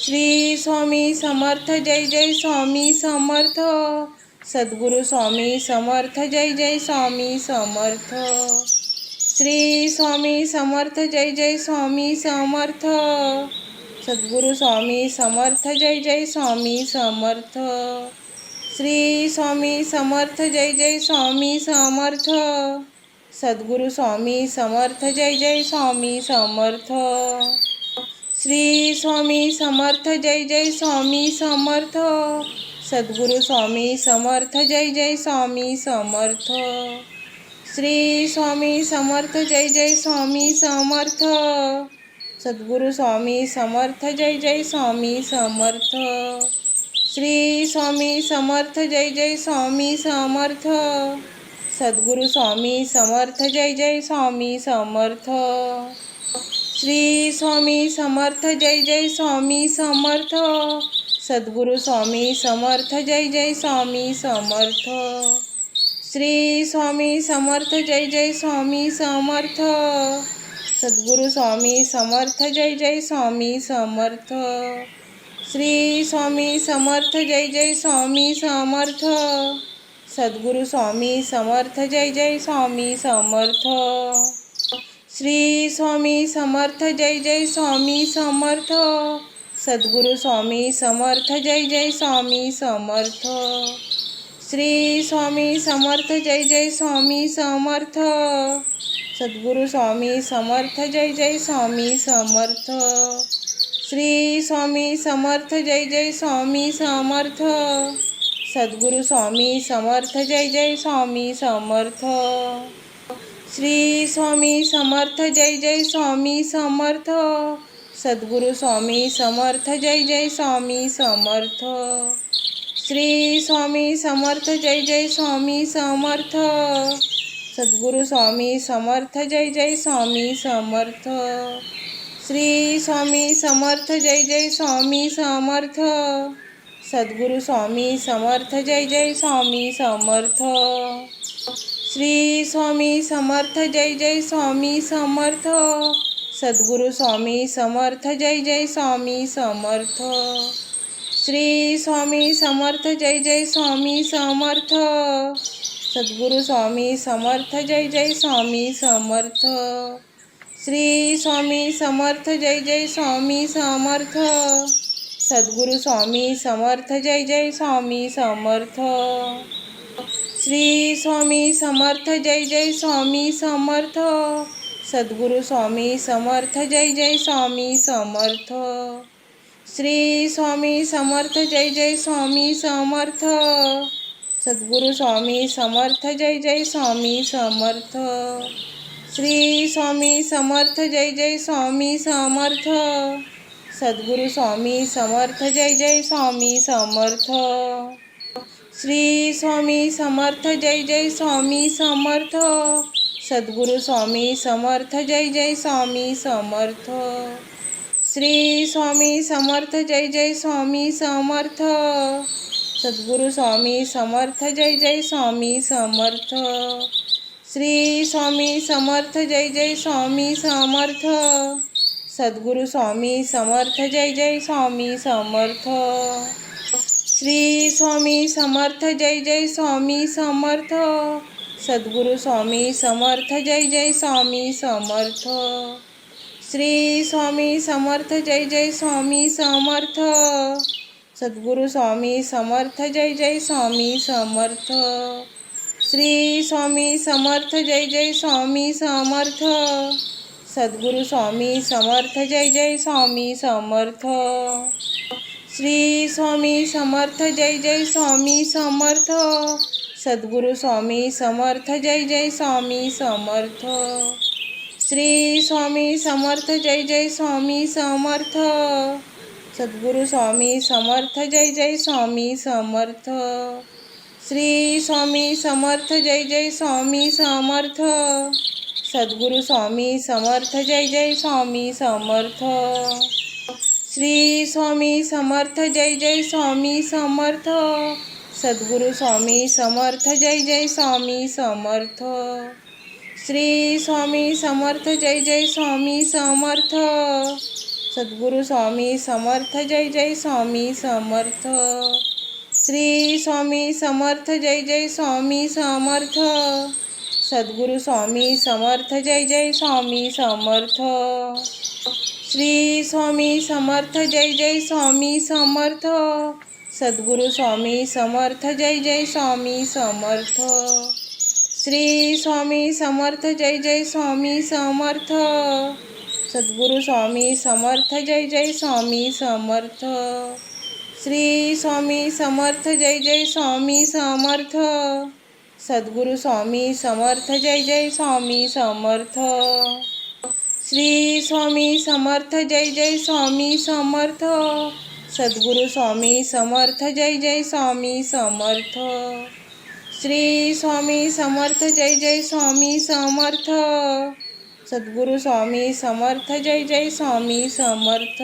श्री स्वामी समर्थ जय जय स्वामी समर्थ। सद्गुरु स्वामी समर्थ जय जय स्वामी समर्थ। श्री स्वामी समर्थ जय जय स्वामी समर्थ। सद्गुरु स्वामी समर्थ जय जय स्वामी समर्थ। श्री स्वामी समर्थ जय जय स्वामी समर्थ। सद्गुरु स्वामी समर्थ जय जय स्वामी समर्थ। श्री स्वामी समर्थ जय जय स्वामी समर्थ। सद्गुरु स्वामी समर्थ जय जय स्वामी समर्थ। श्री स्वामी समर्थ जय जय स्वामी समर्थ। सद्गुरु स्वामी समर्थ जय जय स्वामी समर्थ। श्री स्वामी समर्थ जय जय स्वामी समर्थ। सद्गुरु स्वामी समर्थ जय जय स्वामी समर्थ। श्री स्वामी समर्थ जय जय स्वामी समर्थ। सद्गुरु स्वामी समर्थ जय जय स्वामी समर्थ। श्री स्वामी समर्थ जय जय स्वामी समर्थ। सद्गुरु स्वामी समर्थ जय जय स्वामी समर्थ। श्री स्वामी समर्थ जय जय स्वामी समर्थ। सद्गुरु स्वामी समर्थ जय जय स्वामी समर्थ। श्री स्वामी समर्थ जय जय स्वामी समर्थ। सद्गुरु स्वामी समर्थ जय जय स्वामी समर्थ। श्री स्वामी समर्थ जय जय स्वामी समर्थ। सद्गुरु स्वामी समर्थ जय जय स्वामी समर्थ। श्री स्वामी समर्थ जय जय स्वामी समर्थ। सद्गुरु स्वामी समर्थ जय जय स्वामी समर्थ। श्री स्वामी समर्थ जय जय स्वामी समर्थ। सद्गुरु स्वामी समर्थ जय जय स्वामी समर्थ। श्री स्वामी समर्थ जय जय स्वामी समर्थ। सद्गुरु स्वामी समर्थ जय जय स्वामी समर्थ। श्री स्वामी समर्थ जय जय स्वामी समर्थ। सद्गुरु स्वामी समर्थ जय जय स्वामी समर्थ। श्री स्वामी समर्थ जय जय स्वामी समर्थ। सद्गुरु स्वामी समर्थ जय जय स्वामी समर्थ। श्री स्वामी समर्थ जय जय स्वामी समर्थ। सद्गुरु स्वामी समर्थ जय जय स्वामी समर्थ। श्री स्वामी समर्थ जय जय स्वामी समर्थ। सद्गुरु स्वामी समर्थ जय जय स्वामी समर्थ। श्री स्वामी समर्थ जय जय स्वामी समर्थ। सद्गुरु स्वामी समर्थ जय जय स्वामी समर्थ। श्री स्वामी समर्थ जय जय स्वामी समर्थ। सद्गुरु स्वामी समर्थ जय जय स्वामी समर्थ। श्री स्वामी समर्थ जय जय स्वामी समर्थ। सद्गुरु स्वामी समर्थ जय जय स्वामी समर्थ। श्री स्वामी समर्थ जय जय स्वामी समर्थ। सद्गुरु स्वामी समर्थ जय जय स्वामी समर्थ। श्री स्वामी समर्थ जय जय स्वामी समर्थ। सद्गुरु स्वामी समर्थ जय जय स्वामी समर्थ. श्री स्वामी समर्थ जय जय स्वामी समर्थ. सद्गुरु स्वामी समर्थ जय जय स्वामी समर्थ. श्री स्वामी समर्थ जय जय स्वामी समर्थ. सद्गुरु स्वामी समर्थ जय जय स्वामी समर्थ. श्री स्वामी समर्थ जय जय स्वामी समर्थ. सद्गुरु स्वामी समर्थ जय जय स्वामी समर्थ. श्री स्वामी समर्थ जय जय स्वामी समर्थ. सद्गुरु स्वामी समर्थ जय जय स्वामी समर्थ. श्री स्वामी समर्थ जय जय स्वामी समर्थ. सद्गुरु स्वामी समर्थ जय जय स्वामी समर्थ. श्री स्वामी समर्थ जय जय स्वामी समर्थ. सद्गुरु स्वामी समर्थ जय जय स्वामी समर्थ. श्री स्वामी समर्थ जय जय स्वामी समर्थ. सद्गुरु स्वामी समर्थ जय जय स्वामी समर्थ. श्री स्वामी समर्थ जय जय स्वामी समर्थ. सद्गुरु स्वामी समर्थ जय जय स्वामी समर्थ. श्री स्वामी समर्थ जय जय स्वामी समर्थ. सद्गुरु स्वामी समर्थ जय जय स्वामी समर्थ. श्री स्वामी समर्थ जय जय स्वामी समर्थ. सद्गुरु स्वामी समर्थ जय जय स्वामी समर्थ. श्री स्वामी समर्थ जय जय स्वामी समर्थ. सद्गुरु स्वामी समर्थ जय जय स्वामी समर्थ. श्री स्वामी समर्थ जय जय स्वामी समर्थ. सद्गुरु स्वामी समर्थ जय जय स्वामी समर्थ. श्री स्वामी समर्थ जय जय स्वामी समर्थ. सद्गुरु स्वामी समर्थ जय जय स्वामी समर्थ. श्री स्वामी समर्थ जय जय स्वामी समर्थ. सद्गुरु स्वामी समर्थ जय जय स्वामी समर्थ. श्री स्वामी समर्थ जय जय स्वामी समर्थ. सद्गुरु स्वामी समर्थ जय जय स्वामी समर्थ.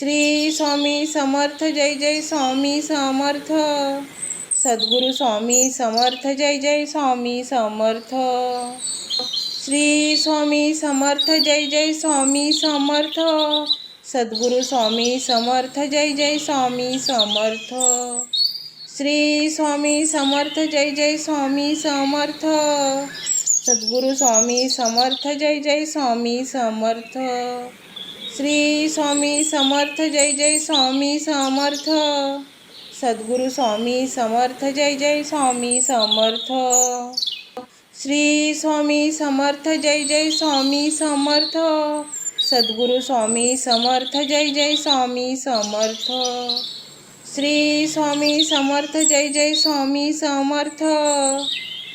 श्री स्वामी समर्थ जय जय स्वामी समर्थ. सद्गुरु स्वामी समर्थ जय जय स्वामी समर्थ. श्री स्वामी समर्थ जय जय स्वामी समर्थ. सद्गुरु स्वामी समर्थ जय जय स्वामी समर्थ. श्री स्वामी समर्थ जय जय स्वामी समर्थ. सद्गुरु स्वामी समर्थ जय जय स्वामी समर्थ. श्री स्वामी समर्थ जय जय स्वामी समर्थ. सद्गुरु स्वामी समर्थ जय जय स्वामी समर्थ. श्री स्वामी समर्थ जय जय स्वामी समर्थ. सद्गुरु स्वामी समर्थ जय जय स्वामी समर्थ. श्री स्वामी समर्थ जय जय स्वामी समर्थ.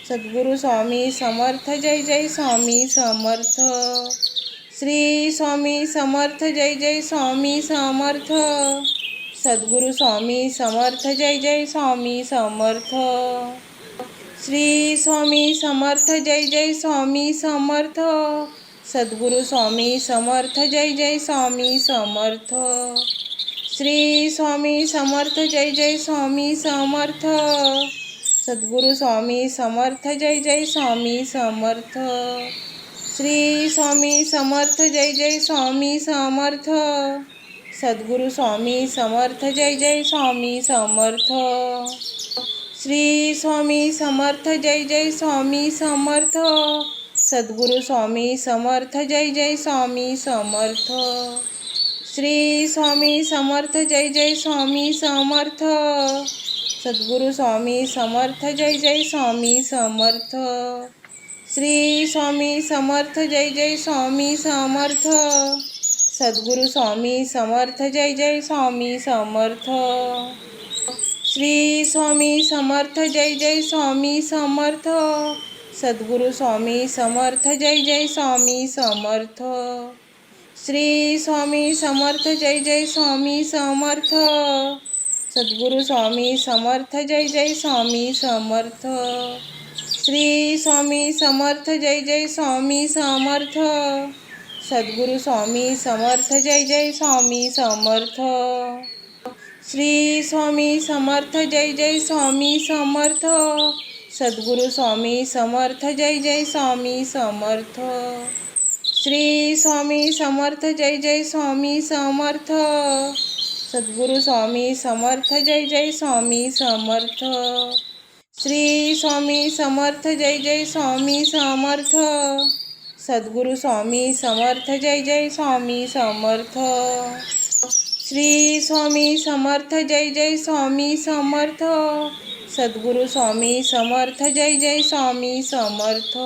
सद्गुरु स्वामी समर्थ जय जय स्वामी समर्थ. श्री स्वामी समर्थ जय जय स्वामी समर्थ. सद्गुरु स्वामी समर्थ जय जय स्वामी समर्थ. श्री स्वामी समर्थ जय जय स्वामी समर्थ. सद्गुरु स्वामी समर्थ जय जय स्वामी समर्थ. श्री स्वामी समर्थ जय जय स्वामी समर्थ. सद्गुरु स्वामी समर्थ जय जय स्वामी समर्थ. श्री स्वामी समर्थ जय जय स्वामी समर्थ. सद्गुरु स्वामी समर्थ जय जय स्वामी समर्थ. श्री स्वामी समर्थ जय जय स्वामी समर्थ. सद्गुरु स्वामी समर्थ जय जय स्वामी समर्थ. श्री स्वामी समर्थ जय जय स्वामी समर्थ. सद्गुरु स्वामी समर्थ जय जय स्वामी समर्थ. श्री स्वामी समर्थ जय जय स्वामी समर्थ. सद्गुरु स्वामी समर्थ जय जय स्वामी समर्थ. श्री स्वामी समर्थ जय जय स्वामी समर्थ. सद्गुरु स्वामी समर्थ जय जय स्वामी समर्थ. श्री स्वामी समर्थ जय जय स्वामी समर्थ. सद्गुरु स्वामी समर्थ जय जय स्वामी समर्थ. श्री स्वामी समर्थ जय जय स्वामी समर्थ. सद्गुरु स्वामी समर्थ जय जय स्वामी समर्थ. श्री स्वामी समर्थ जय जय स्वामी समर्थ। सद्गुरु स्वामी समर्थ जय जय स्वामी समर्थ। श्री स्वामी समर्थ जय जय स्वामी समर्थ। सद्गुरु स्वामी समर्थ जय जय स्वामी समर्थ। श्री स्वामी समर्थ जय जय स्वामी समर्थ। सद्गुरु स्वामी समर्थ जय जय स्वामी समर्थ। श्री स्वामी समर्थ जय जय स्वामी समर्थ। सद्गुरु स्वामी समर्थ जय जय स्वामी समर्थ।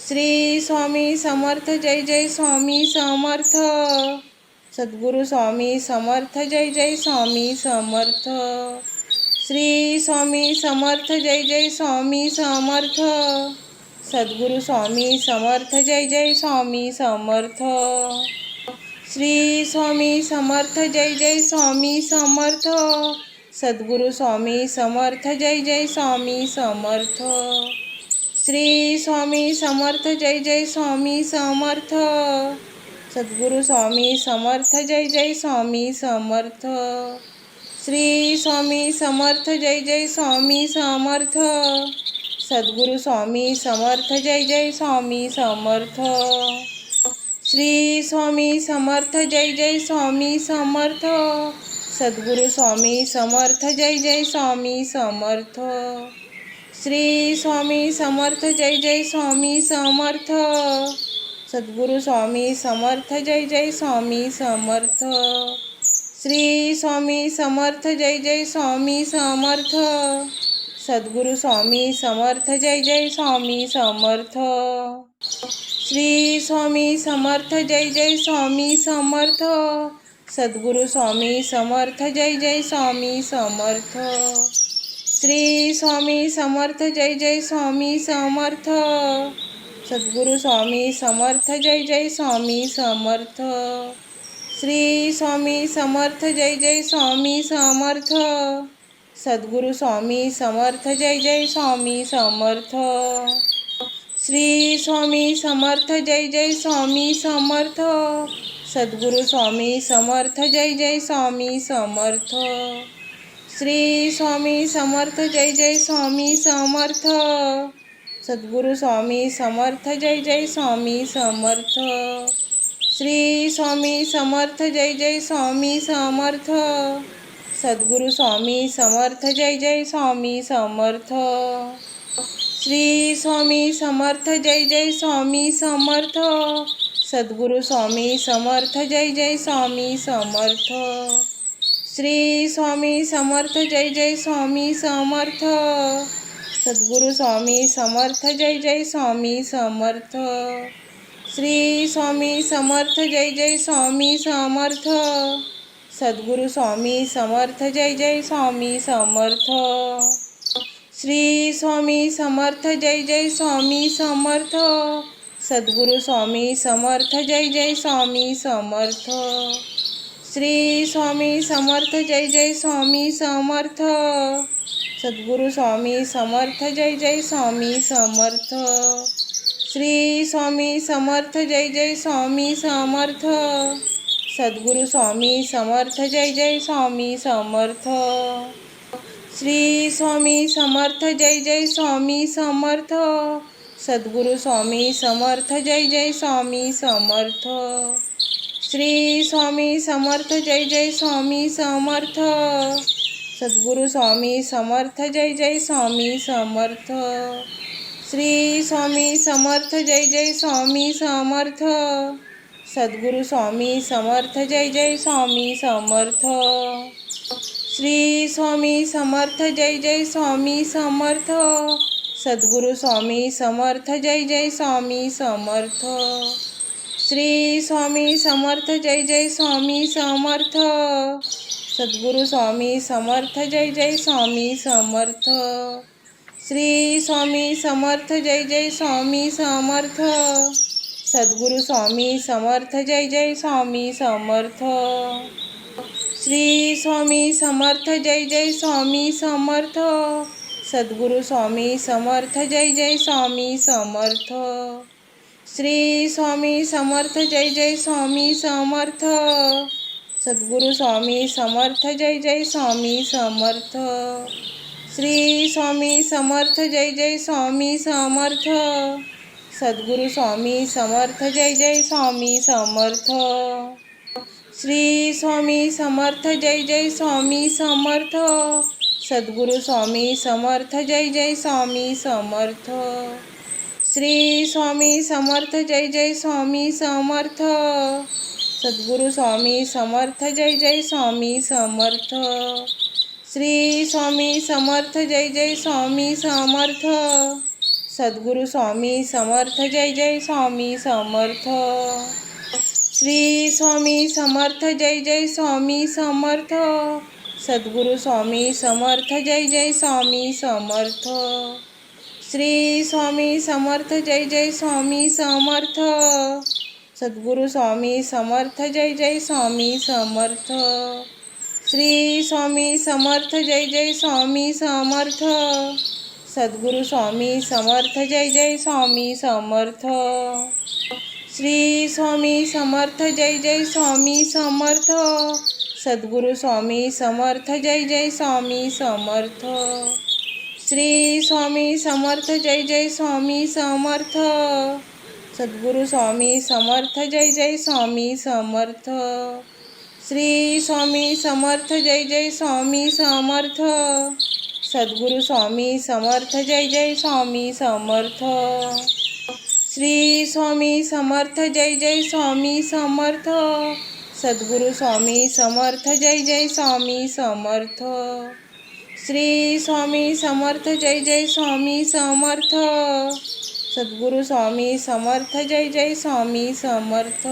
श्री स्वामी समर्थ जय जय स्वामी समर्थ। सद्गुरु स्वामी समर्थ जय जय स्वामी समर्थ। श्री स्वामी समर्थ जय जय स्वामी समर्थ। सद्गुरु स्वामी समर्थ जय जय स्वामी समर्थ। श्री स्वामी समर्थ जय जय स्वामी समर्थ। सद्गुरु स्वामी समर्थ जय जय स्वामी समर्थ। श्री स्वामी समर्थ जय जय स्वामी समर्थ। सद्गुरु स्वामी समर्थ जय जय स्वामी समर्थ। श्री स्वामी समर्थ जय जय स्वामी समर्थ। सद्गुरु स्वामी समर्थ जय जय स्वामी समर्थ। श्री स्वामी समर्थ जय जय स्वामी समर्थ। सद्गुरु स्वामी समर्थ जय जय स्वामी समर्थ। श्री स्वामी समर्थ जय जय स्वामी समर्थ। सद्गुरु स्वामी समर्थ जय जय स्वामी समर्थ। श्री स्वामी समर्थ जय जय स्वामी समर्थ। सद्गुरु स्वामी समर्थ जय जय स्वामी समर्थ। श्री स्वामी समर्थ जय जय स्वामी समर्थ। सद्गुरु स्वामी समर्थ जय जय स्वामी समर्थ। श्री स्वामी समर्थ जय जय स्वामी समर्थ। सद्गुरु स्वामी समर्थ जय जय स्वामी समर्थ। श्री स्वामी समर्थ जय जय स्वामी समर्थ। सद्गुरु स्वामी समर्थ जय जय स्वामी समर्थ। श्री स्वामी समर्थ जय जय स्वामी समर्थ। सद्गुरु स्वामी समर्थ जय जय स्वामी समर्थ। श्री स्वामी समर्थ जय जय स्वामी समर्थ। सद्गुरु स्वामी समर्थ जय जय स्वामी समर्थ। श्री स्वामी समर्थ जय जय स्वामी समर्थ। सद्गुरु स्वामी समर्थ जय जय स्वामी समर्थ। श्री स्वामी समर्थ जय जय स्वामी समर्थ। सद्गुरु स्वामी समर्थ जय जय स्वामी समर्थ। श्री स्वामी समर्थ जय जय स्वामी समर्थ। सद्गुरु स्वामी समर्थ जय जय स्वामी समर्थ। श्री स्वामी समर्थ जय जय स्वामी समर्थ। सद्गुरु स्वामी समर्थ जय जय स्वामी समर्थ। श्री स्वामी समर्थ जय जय स्वामी समर्थ। सद्गुरु स्वामी समर्थ जय जय स्वामी समर्थ। श्री स्वामी समर्थ जय जय स्वामी समर्थ। सद्गुरु स्वामी समर्थ जय जय स्वामी समर्थ। श्री स्वामी समर्थ जय जय स्वामी समर्थ। सद्गुरु स्वामी समर्थ जय जय स्वामी समर्थ। श्री स्वामी समर्थ जय जय स्वामी समर्थ। सद्गुरु स्वामी समर्थ जय जय स्वामी समर्थ। श्री स्वामी समर्थ जय जय स्वामी समर्थ। सद्गुरु स्वामी समर्थ जय जय स्वामी समर्थ। श्री स्वामी समर्थ जय जय स्वामी समर्थ। सद्गुरु स्वामी समर्थ जय जय स्वामी समर्थ। श्री स्वामी समर्थ जय जय स्वामी समर्थ। सद्गुरु स्वामी समर्थ जय जय स्वामी समर्थ। श्री स्वामी समर्थ जय जय स्वामी समर्थ। सद्गुरु स्वामी समर्थ जय जय स्वामी समर्थ। श्री स्वामी समर्थ जय जय स्वामी समर्थ। सद्गुरु स्वामी समर्थ जय जय स्वामी समर्थ। श्री स्वामी समर्थ जय जय स्वामी समर्थ। सद्गुरु स्वामी समर्थ जय जय स्वामी समर्थ। श्री स्वामी समर्थ जय जय स्वामी समर्थ। सद्गुरु स्वामी समर्थ जय जय स्वामी समर्थ। श्री स्वामी समर्थ जय जय स्वामी समर्थ। सद्गुरु स्वामी समर्थ जय जय स्वामी समर्थ। श्री स्वामी समर्थ जय जय स्वामी समर्थ। सद्गुरु स्वामी समर्थ जय जय स्वामी समर्थ। श्री स्वामी समर्थ जय जय स्वामी समर्थ। सद्गुरु स्वामी समर्थ जय जय स्वामी समर्थ। श्री स्वामी समर्थ जय जय स्वामी समर्थ। सद्गुरु स्वामी समर्थ जय जय स्वामी समर्थ। श्री स्वामी समर्थ जय जय स्वामी समर्थ। सद्गुरु स्वामी समर्थ जय जय स्वामी समर्थ। श्री स्वामी समर्थ जय जय स्वामी समर्थ। सद्गुरु स्वामी समर्थ जय जय स्वामी समर्थ। श्री स्वामी समर्थ जय जय स्वामी समर्थ। सद्गुरु स्वामी समर्थ जय जय स्वामी समर्थ। श्री स्वामी समर्थ जय जय स्वामी समर्थ। सद्गुरु स्वामी समर्थ जय जय स्वामी समर्थ। श्री स्वामी समर्थ जय जय स्वामी समर्थ। सद्गुरु स्वामी समर्थ जय जय स्वामी समर्थ। श्री स्वामी समर्थ जय जय स्वामी समर्थ। सद्गुरु स्वामी समर्थ जय जय स्वामी समर्थ। श्री स्वामी समर्थ जय जय स्वामी समर्थ। सद्गुरु स्वामी समर्थ जय जय स्वामी समर्थ। श्री स्वामी समर्थ जय जय स्वामी समर्थ। सद्गुरु स्वामी समर्थ जय जय स्वामी समर्थ।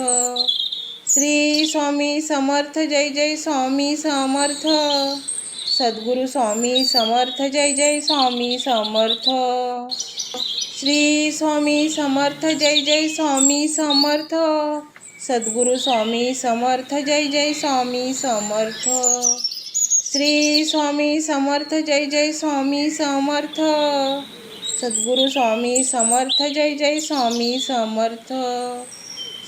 श्री स्वामी समर्थ जय जय स्वामी समर्थ। सद्गुरु स्वामी समर्थ जय जय स्वामी समर्थ। श्री स्वामी समर्थ जय जय स्वामी समर्थ। सद्गुरु स्वामी समर्थ जय जय स्वामी समर्थ। श्री स्वामी समर्थ जय जय स्वामी समर्थ। सद्गुरु स्वामी समर्थ जय जय स्वामी समर्थ।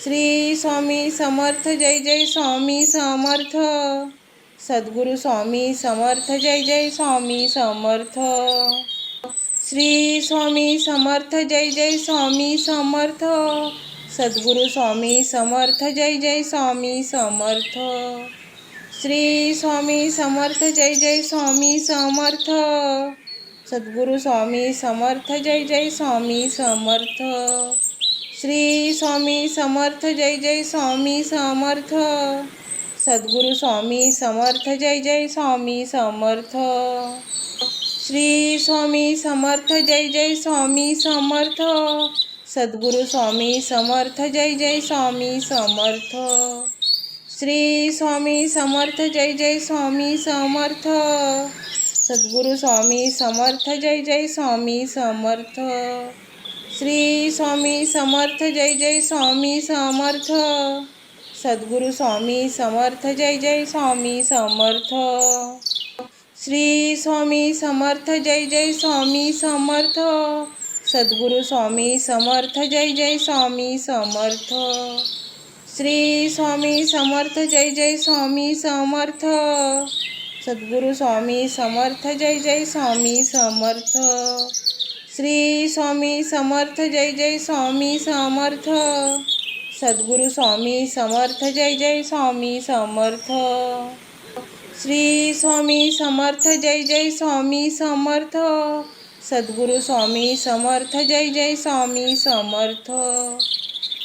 श्री स्वामी समर्थ जय जय स्वामी समर्थ। सद्गुरु स्वामी समर्थ जय जय स्वामी समर्थ। श्री स्वामी समर्थ जय जय स्वामी समर्थ। सद्गुरु स्वामी समर्थ जय जय स्वामी समर्थ। श्री स्वामी समर्थ जय जय स्वामी समर्थ। सद्गुरु स्वामी समर्थ जय जय स्वामी समर्थ। श्री स्वामी समर्थ जय जय स्वामी समर्थ। सद्गुरु स्वामी समर्थ जय जय स्वामी समर्थ। श्री स्वामी समर्थ जय जय स्वामी समर्थ। सद्गुरु स्वामी समर्थ जय जय स्वामी समर्थ। श्री स्वामी समर्थ जय जय स्वामी समर्थ। सद्गुरु स्वामी समर्थ जय जय स्वामी समर्थ। श्री स्वामी समर्थ जय जय स्वामी समर्थ। सद्गुरु स्वामी समर्थ जय जय स्वामी समर्थ। श्री स्वामी समर्थ जय जय स्वामी समर्थ। सद्गुरु स्वामी समर्थ जय जय स्वामी समर्थ। श्री स्वामी समर्थ जय जय स्वामी समर्थ। सद्गुरु स्वामी समर्थ जय जय स्वामी समर्थ। श्री स्वामी समर्थ जय जय स्वामी समर्थ। सद्गुरु स्वामी समर्थ जय जय स्वामी समर्थ। श्री स्वामी समर्थ जय जय स्वामी समर्थ। सद्गुरु स्वामी समर्थ जय जय स्वामी समर्थ।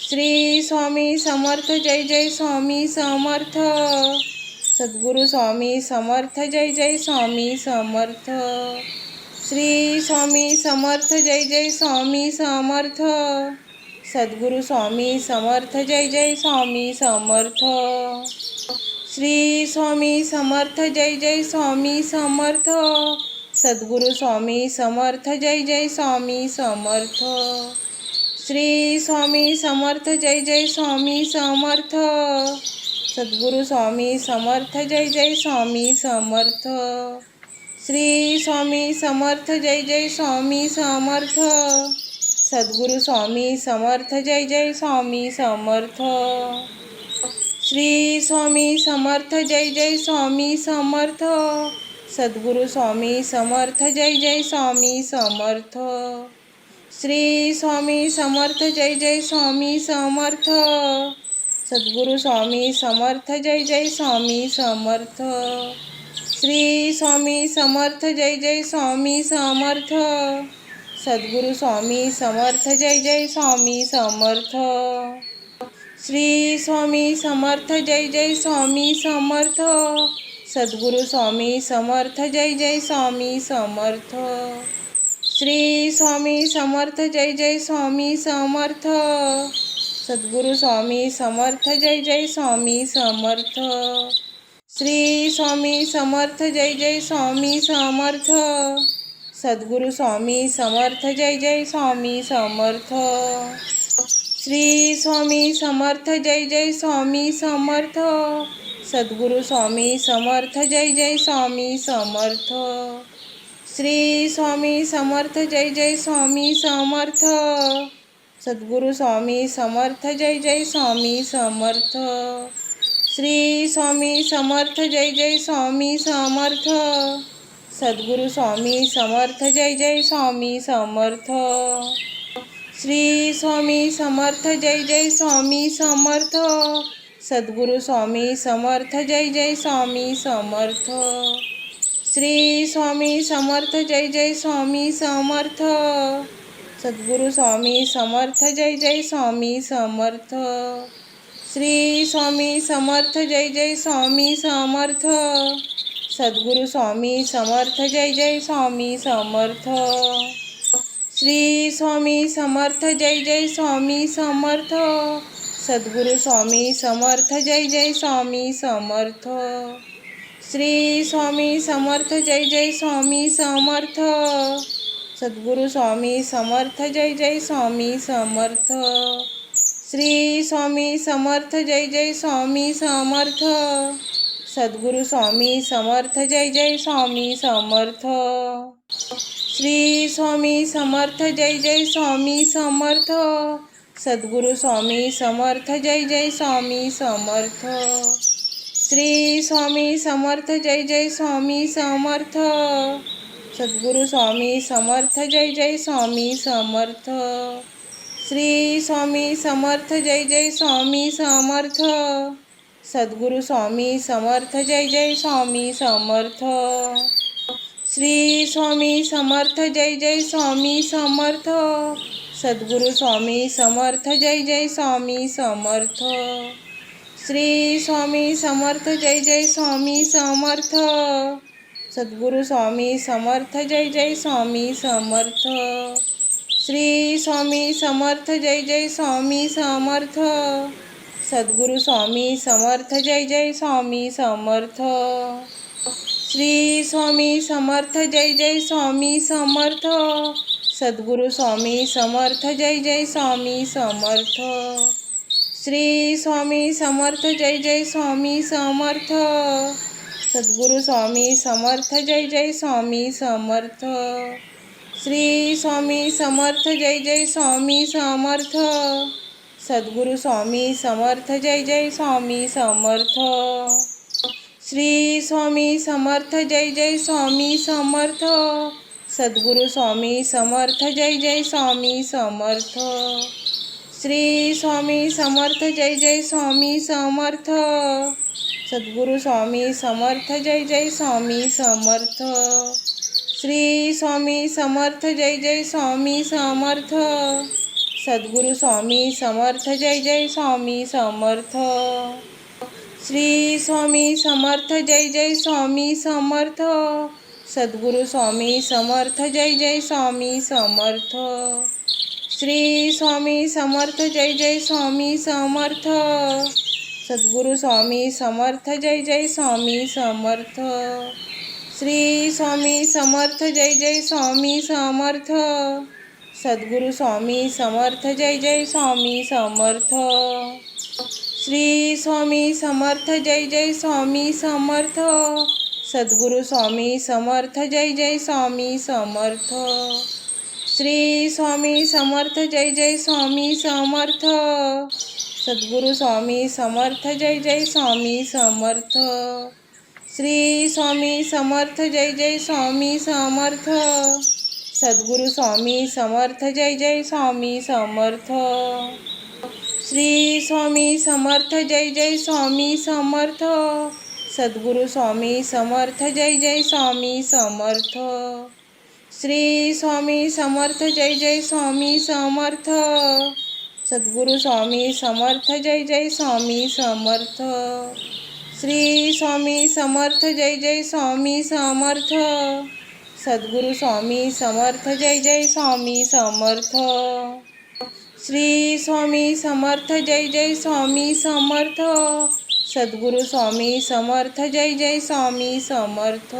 श्री स्वामी समर्थ जय जय स्वामी समर्थ। सद्गुरु स्वामी समर्थ जय जय स्वामी समर्थ। श्री स्वामी समर्थ जय जय स्वामी समर्थ। सद्गुरु स्वामी समर्थ जय जय स्वामी समर्थ। श्री स्वामी समर्थ जय जय स्वामी समर्थ। सद्गुरु स्वामी समर्थ जय जय स्वामी समर्थ। श्री स्वामी समर्थ जय जय स्वामी समर्थ। सद्गुरु स्वामी समर्थ जय जय स्वामी समर्थ। श्री स्वामी समर्थ जय जय स्वामी समर्थ। सद्गुरु स्वामी समर्थ जय जय स्वामी समर्थ। श्री स्वामी समर्थ जय जय स्वामी समर्थ। सद्गुरु स्वामी समर्थ जय जय स्वामी समर्थ। श्री स्वामी समर्थ जय जय स्वामी समर्थ। सद्गुरु स्वामी समर्थ जय जय स्वामी समर्थ। श्री स्वामी समर्थ जय जय स्वामी समर्थ। सद्गुरु स्वामी समर्थ जय जय स्वामी समर्थ। श्री स्वामी समर्थ जय जय स्वामी समर्थ। सद्गुरु स्वामी समर्थ जय जय स्वामी समर्थ। श्री स्वामी समर्थ जय जय स्वामी समर्थ। सद्गुरु स्वामी समर्थ जय जय स्वामी समर्थ। श्री स्वामी समर्थ जय जय स्वामी समर्थ। सद्गुरु स्वामी समर्थ जय जय स्वामी समर्थ। श्री स्वामी समर्थ जय जय स्वामी समर्थ। सद्गुरु स्वामी समर्थ जय जय स्वामी समर्थ। श्री स्वामी समर्थ जय जय स्वामी समर्थ। सद्गुरु स्वामी समर्थ जय जय स्वामी समर्थ। श्री स्वामी समर्थ जय जय स्वामी समर्थ। सद्गुरु स्वामी समर्थ जय जय स्वामी समर्थ। श्री स्वामी समर्थ जय जय स्वामी समर्थ। सद्गुरु स्वामी समर्थ जय जय स्वामी समर्थ। श्री स्वामी समर्थ जय जय स्वामी समर्थ। सद्गुरु स्वामी समर्थ जय जय स्वामी समर्थ। श्री स्वामी समर्थ जय जय स्वामी समर्थ। सद्गुरु स्वामी समर्थ जय जय स्वामी समर्थ। श्री स्वामी समर्थ जय जय स्वामी समर्थ। सद्गुरु स्वामी समर्थ जय जय स्वामी समर्थ। श्री स्वामी समर्थ जय जय स्वामी समर्थ। सद्गुरु स्वामी समर्थ जय जय स्वामी समर्थ। श्री स्वामी समर्थ जय जय स्वामी समर्थ। सद्गुरु स्वामी समर्थ जय जय स्वामी समर्थ। श्री स्वामी समर्थ जय जय स्वामी समर्थ। सद्गुरु स्वामी समर्थ जय जय स्वामी समर्थ। श्री स्वामी समर्थ जय जय स्वामी समर्थ। सद्गुरु स्वामी समर्थ जय जय स्वामी समर्थ। श्री स्वामी समर्थ जय जय स्वामी समर्थ। सद्गुरु स्वामी समर्थ जय जय स्वामी समर्थ। श्री स्वामी समर्थ जय जय स्वामी समर्थ। सद्गुरु स्वामी समर्थ जय जय स्वामी समर्थ। श्री स्वामी समर्थ जय जय स्वामी समर्थ। सद्गुरु स्वामी समर्थ जय जय स्वामी समर्थ। श्री स्वामी समर्थ जय जय स्वामी समर्थ। सद्गुरु स्वामी समर्थ जय जय स्वामी समर्थ। श्री स्वामी समर्थ जय जय स्वामी समर्थ। सद्गुरु स्वामी समर्थ जय जय स्वामी समर्थ। श्री स्वामी समर्थ जय जय स्वामी समर्थ। सद्गुरु स्वामी समर्थ जय जय स्वामी समर्थ। श्री स्वामी समर्थ जय जय स्वामी समर्थ। सद्गुरु स्वामी समर्थ जय जय स्वामी समर्थ। श्री स्वामी समर्थ जय जय स्वामी समर्थ। सद्गुरु स्वामी समर्थ जय जय स्वामी समर्थ। श्री स्वामी समर्थ जय जय स्वामी समर्थ। सद्गुरु स्वामी समर्थ जय जय स्वामी समर्थ। श्री स्वामी समर्थ जय जय स्वामी समर्थ। सद्गुरु स्वामी समर्थ जय जय स्वामी समर्थ। श्री स्वामी समर्थ जय जय स्वामी समर्थ। सद्गुरु स्वामी समर्थ जय जय स्वामी समर्थ। श्री स्वामी समर्थ जय जय स्वामी समर्थ। सद्गुरु स्वामी समर्थ जय जय स्वामी समर्थ। श्री स्वामी समर्थ जय जय स्वामी समर्थ। सद्गुरु स्वामी समर्थ जय जय स्वामी समर्थ। श्री स्वामी समर्थ जय जय स्वामी समर्थ। सद्गुरु स्वामी समर्थ जय जय स्वामी समर्थ। श्री स्वामी समर्थ जय जय स्वामी समर्थ। सद्गुरु स्वामी समर्थ जय जय स्वामी समर्थ। श्री स्वामी समर्थ जय जय स्वामी समर्थ। सद्गुरु स्वामी समर्थ जय जय स्वामी समर्थ। श्री स्वामी समर्थ जय जय स्वामी समर्थ। सद्गुरु स्वामी समर्थ जय जय स्वामी समर्थ। श्री स्वामी समर्थ जय जय स्वामी समर्थ। सद्गुरु स्वामी समर्थ जय जय स्वामी समर्थ। श्री स्वामी समर्थ जय जय स्वामी समर्थ। सद्गुरु स्वामी समर्थ जय जय स्वामी समर्थ। श्री स्वामी समर्थ जय जय स्वामी समर्थ। सद्गुरु स्वामी समर्थ जय जय स्वामी समर्थ।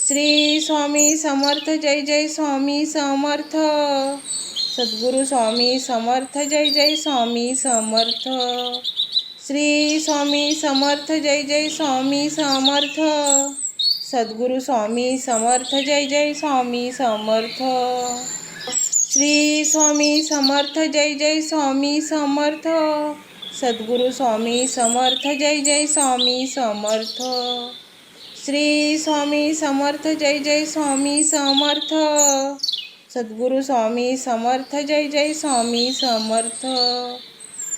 श्री स्वामी समर्थ जय जय स्वामी समर्थ। सद्गुरु स्वामी समर्थ जय जय स्वामी समर्थ। श्री स्वामी समर्थ जय जय स्वामी समर्थ। सद्गुरु स्वामी समर्थ जय जय स्वामी समर्थ। श्री स्वामी समर्थ जय जय स्वामी समर्थ। सद्गुरु स्वामी समर्थ जय जय स्वामी समर्थ। श्री स्वामी समर्थ जय जय स्वामी समर्थ। सद्गुरु स्वामी समर्थ जय जय स्वामी समर्थ।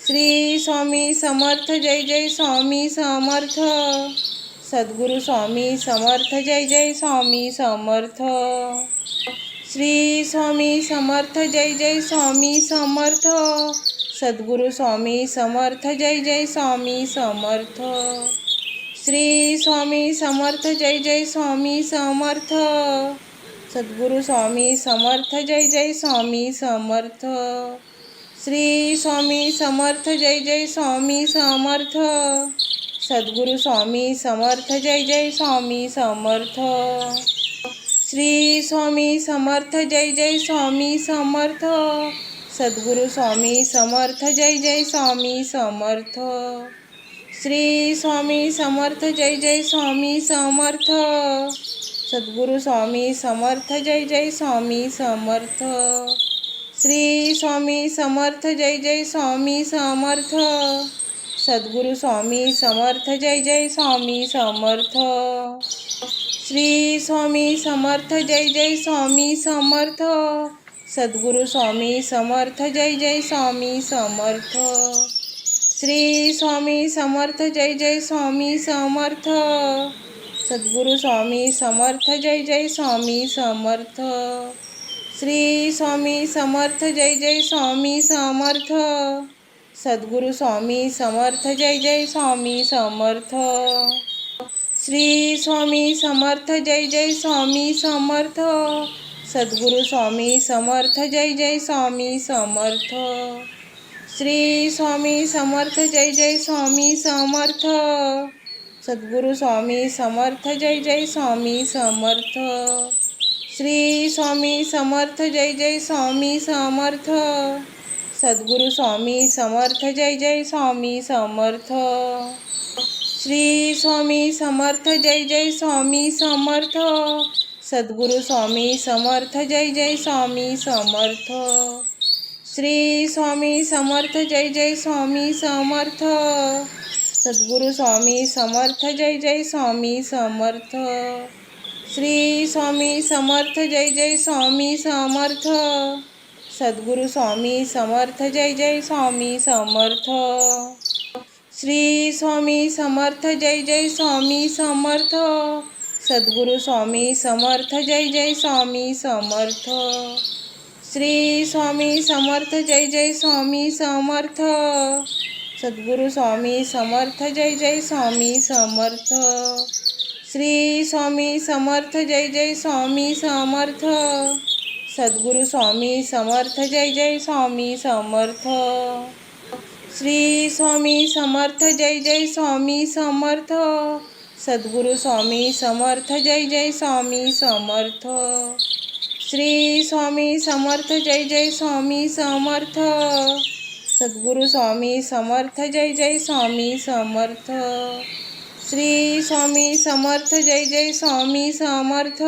श्री स्वामी समर्थ जय जय स्वामी समर्थ। सद्गुरु स्वामी समर्थ जय जय स्वामी समर्थ। श्री स्वामी समर्थ जय जय स्वामी समर्थ। सद्गुरु स्वामी समर्थ जय जय स्वामी समर्थ। श्री स्वामी समर्थ जय जय स्वामी समर्थ। सद्गुरु स्वामी समर्थ जय जय स्वामी समर्थ। श्री स्वामी समर्थ जय जय स्वामी समर्थ। सद्गुरु स्वामी समर्थ जय जय स्वामी समर्थ। श्री स्वामी समर्थ जय जय स्वामी समर्थ। सद्गुरु स्वामी समर्थ जय जय स्वामी समर्थ। श्री स्वामी समर्थ जय जय स्वामी समर्थ। सद्गुरु स्वामी समर्थ जय जय स्वामी समर्थ। श्री स्वामी समर्थ जय जय स्वामी समर्थ। सद्गुरु स्वामी समर्थ जय जय स्वामी समर्थ। श्री स्वामी समर्थ जय जय स्वामी समर्थ। सद्गुरु स्वामी समर्थ जय जय स्वामी समर्थ। श्री स्वामी समर्थ जय जय स्वामी समर्थ। सद्गुरु स्वामी समर्थ जय जय स्वामी समर्थ। श्री स्वामी समर्थ जय जय स्वामी समर्थ। सद्गुरु स्वामी समर्थ जय जय स्वामी समर्थ। श्री स्वामी समर्थ जय जय स्वामी समर्थ। सद्गुरु स्वामी समर्थ जय जय स्वामी समर्थ। श्री स्वामी समर्थ जय जय स्वामी समर्थ। सद्गुरु स्वामी समर्थ जय जय स्वामी समर्थ। श्री स्वामी समर्थ जय जय स्वामी समर्थ। सद्गुरु स्वामी समर्थ जय जय स्वामी समर्थ। श्री स्वामी समर्थ जय जय स्वामी समर्थ। सद्गुरु स्वामी समर्थ जय जय स्वामी समर्थ। श्री स्वामी समर्थ जय जय स्वामी समर्थ। सद्गुरु स्वामी समर्थ जय जय स्वामी समर्थ। श्री स्वामी समर्थ जय जय स्वामी समर्थ। सद्गुरु स्वामी समर्थ जय जय स्वामी समर्थ। श्री स्वामी समर्थ जय जय स्वामी समर्थ। सद्गुरु स्वामी समर्थ जय जय स्वामी समर्थ। श्री स्वामी समर्थ जय जय स्वामी समर्थ। सद्गुरु स्वामी समर्थ जय जय स्वामी समर्थ। श्री स्वामी समर्थ जय जय स्वामी समर्थ। सद्गुरु स्वामी समर्थ जय जय स्वामी समर्थ। श्री स्वामी समर्थ जय जय स्वामी समर्थ। सद्गुरु स्वामी समर्थ जय जय स्वामी समर्थ। श्री स्वामी समर्थ जय जय स्वामी समर्थ। सद्गुरु स्वामी समर्थ जय जय स्वामी समर्थ। श्री स्वामी समर्थ जय जय स्वामी समर्थ।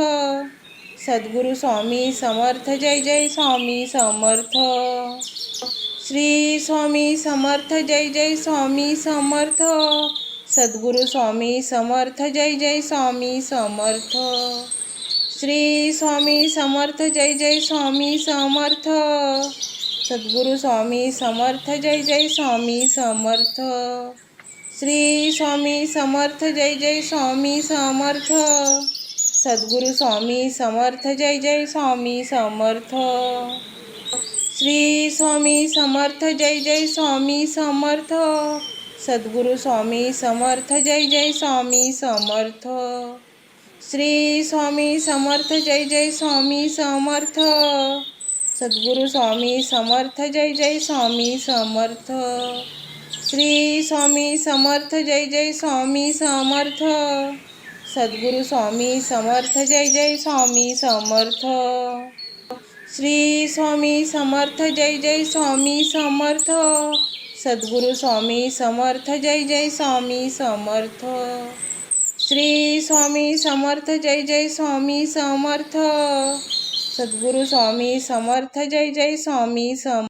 सद्गुरु स्वामी समर्थ जय जय स्वामी समर्थ। श्री स्वामी समर्थ जय जय स्वामी समर्थ. सद्गुरु स्वामी समर्थ जय जय स्वामी समर्थ. श्री स्वामी समर्थ जय जय स्वामी समर्थ. सद्गुरु स्वामी समर्थ जय जय स्वामी समर्थ. श्री स्वामी समर्थ जय जय स्वामी समर्थ. सद्गुरु स्वामी समर्थ जय जय स्वामी समर्थ. श्री स्वामी समर्थ जय जय स्वामी समर्थ. सद्गुरु स्वामी समर्थ जय जय स्वामी समर्थ. श्री स्वामी समर्थ जय जय स्वामी समर्थ. सद्गुरु स्वामी समर्थ जय जय स्वामी समर्थ. श्री स्वामी समर्थ जय जय स्वामी समर्थ. सद्गुरु स्वामी समर्थ जय जय स्वामी समर्थ. श्री स्वामी समर्थ जय जय स्वामी समर्थ. सद्गुरु स्वामी समर्थ जय जय स्वामी समर्थ. श्री स्वामी समर्थ जय जय स्वामी समर्थ. सद्गुरु स्वामी समर्थ जय जय स्वामी समर्थ.